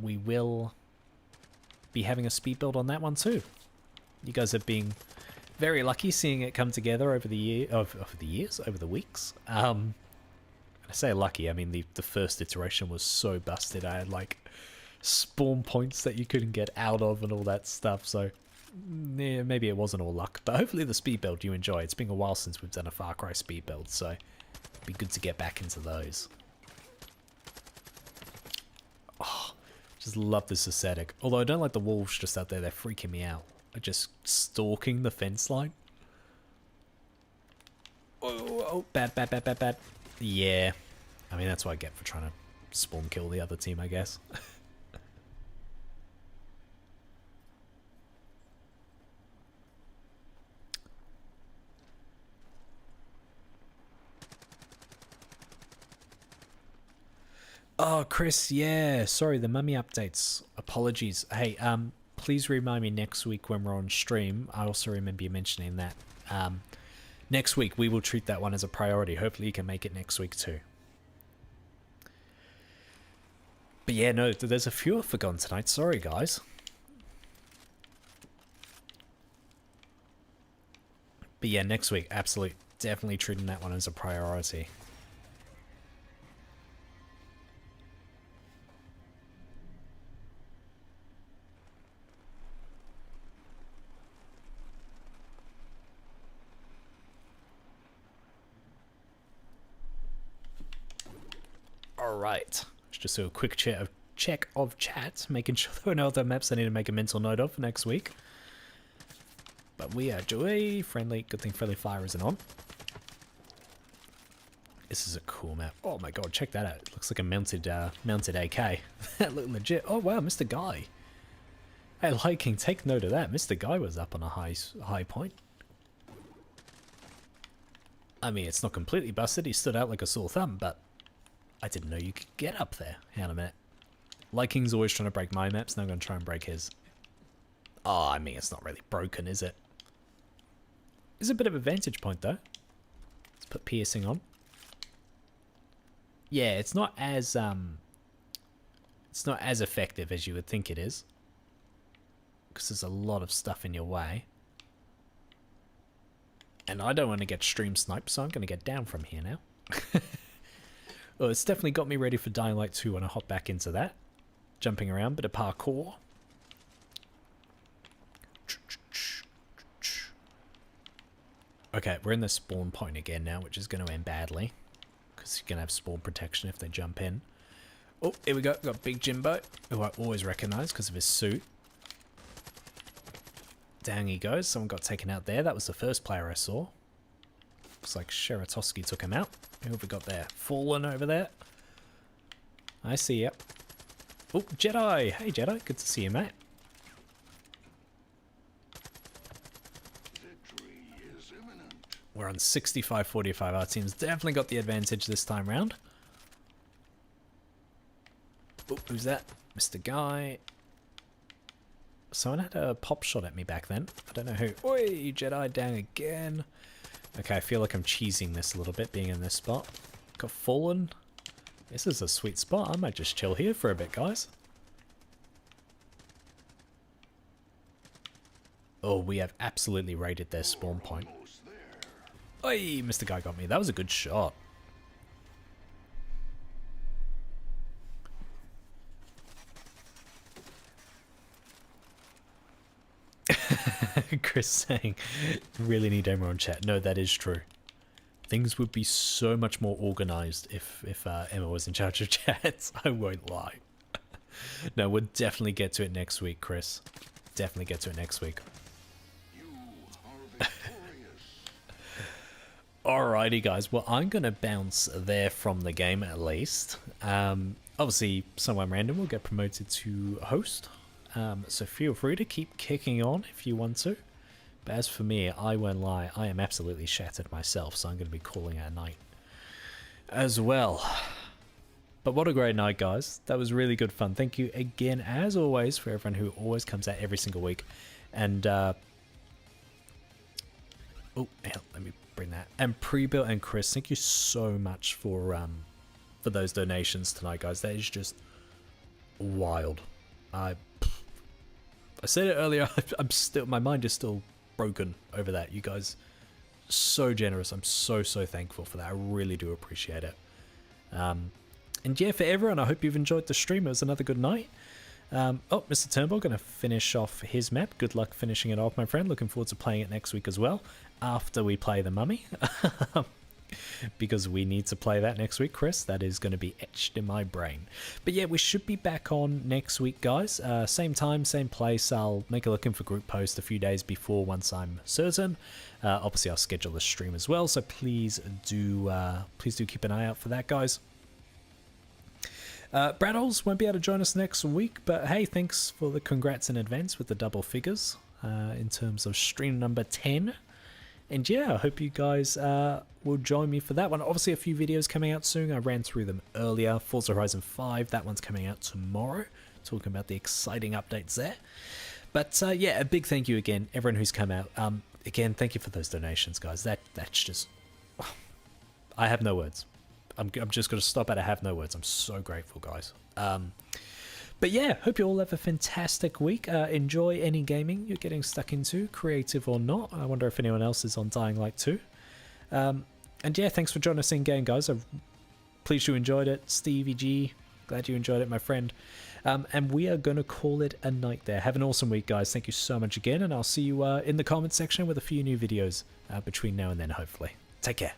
will be having a speed build on that one too. You guys have been very lucky seeing it come together over the over the weeks. I say lucky, I mean the first iteration was so busted. I had like spawn points that you couldn't get out of and all that stuff, so yeah, maybe it wasn't all luck, but hopefully the speed build you enjoy. It's been a while since we've done a Far Cry speed build, so it'd be good to get back into those. Oh, just love this aesthetic. Although I don't like the wolves just out there, they're freaking me out. Just stalking the fence line. Oh, bad. Yeah, I mean, that's what I get for trying to spawn kill the other team, I guess. Oh, Chris, yeah, sorry, the mummy updates. Apologies. Hey, please remind me next week when we're on stream. I also remember you mentioning that. Next week, we will treat that one as a priority. Hopefully you can make it next week too. But yeah, no, there's a few I've forgotten tonight. Sorry, guys. But yeah, next week, absolutely, definitely treating that one as a priority. Alright, let's just do a quick check of chat, making sure there are no other maps I need to make a mental note of for next week. But we are doing friendly, good thing friendly fire isn't on. This is a cool map. Oh my god, check that out. It looks like a mounted AK. That looked legit. Oh wow, Mr. Guy. Hey, Liking, take note of that. Mr. Guy was up on a high point. I mean, it's not completely busted. He stood out like a sore thumb, but I didn't know you could get up there. Hang on a minute. Liking's always trying to break my maps, now I'm going to try and break his. Oh, I mean, it's not really broken, is it? It's a bit of a vantage point, though. Let's put piercing on. Yeah, it's not as effective as you would think it is, because there's a lot of stuff in your way. And I don't want to get stream sniped, so I'm going to get down from here now. Well, it's definitely got me ready for Dying Light 2 when I hop back into that. Jumping around, bit of parkour. Okay, we're in the spawn point again now, which is going to end badly. Because you're going to have spawn protection if they jump in. Oh, here we go. Got Big Jimbo, who I always recognise because of his suit. Down he goes. Someone got taken out there. That was the first player I saw. Looks like Sheratowski took him out. Who have we got there? Fallen over there. I see you. Oh, Jedi. Hey, Jedi. Good to see you, mate. We're on 65-45. Our team's definitely got the advantage this time round. Oh, who's that? Mr. Guy. Someone had a pop shot at me back then. I don't know who. Oi, Jedi down again. Okay, I feel like I'm cheesing this a little bit, being in this spot. Got Fallen. This is a sweet spot. I might just chill here for a bit, guys. Oh, we have absolutely raided their spawn point. Oi, Mr. Guy got me. That was a good shot. Chris saying, really need Emma on chat. No, that is true. Things would be so much more organized if Emma was in charge of chats. I won't lie. No, we'll definitely get to it next week, Chris. Definitely get to it next week. Alrighty, guys. Well, I'm going to bounce there from the game at least. Obviously, someone random will get promoted to host. So feel free to keep kicking on if you want to. But as for me, I won't lie, I am absolutely shattered myself, so I'm going to be calling it a night as well. But what a great night, guys. That was really good fun. Thank you again, as always, for everyone who always comes out every single week. And, oh, let me bring that. And Pre-Built and Chris, thank you so much for those donations tonight, guys. That is just wild. I said it earlier, my mind is still broken over that. You guys, so generous. I'm so thankful for that. I really do appreciate it. And yeah, for everyone, I hope you've enjoyed the stream. It was another good night. Oh, Mr. Turnbull going to finish off his map. Good luck finishing it off, my friend. Looking forward to playing it next week as well, after we play the Mummy. Because we need to play that next week, Chris. That is going to be etched in my brain. But yeah, we should be back on next week, guys. Same time, same place. I'll make a look in for group post a few days before, once I'm certain. Obviously, I'll schedule the stream as well, so please do keep an eye out for that, guys. Braddles won't be able to join us next week, but hey, thanks for the congrats in advance with the double figures in terms of stream number 10. And yeah, I hope you guys will join me for that one. Obviously, a few videos coming out soon. I ran through them earlier. Forza Horizon 5, that one's coming out tomorrow. Talking about the exciting updates there. But yeah, a big thank you again, everyone who's come out. Again, thank you for those donations, guys. That's just... I have no words. I'm just going to stop at I have no words. I'm so grateful, guys. But yeah, hope you all have a fantastic week. Enjoy any gaming you're getting stuck into, creative or not. I wonder if anyone else is on Dying Light 2. And yeah, thanks for joining us in game, guys. I'm pleased you enjoyed it. Stevie G, glad you enjoyed it, my friend. And we are going to call it a night there. Have an awesome week, guys. Thank you so much again, and I'll see you in the comments section with a few new videos between now and then, hopefully. Take care.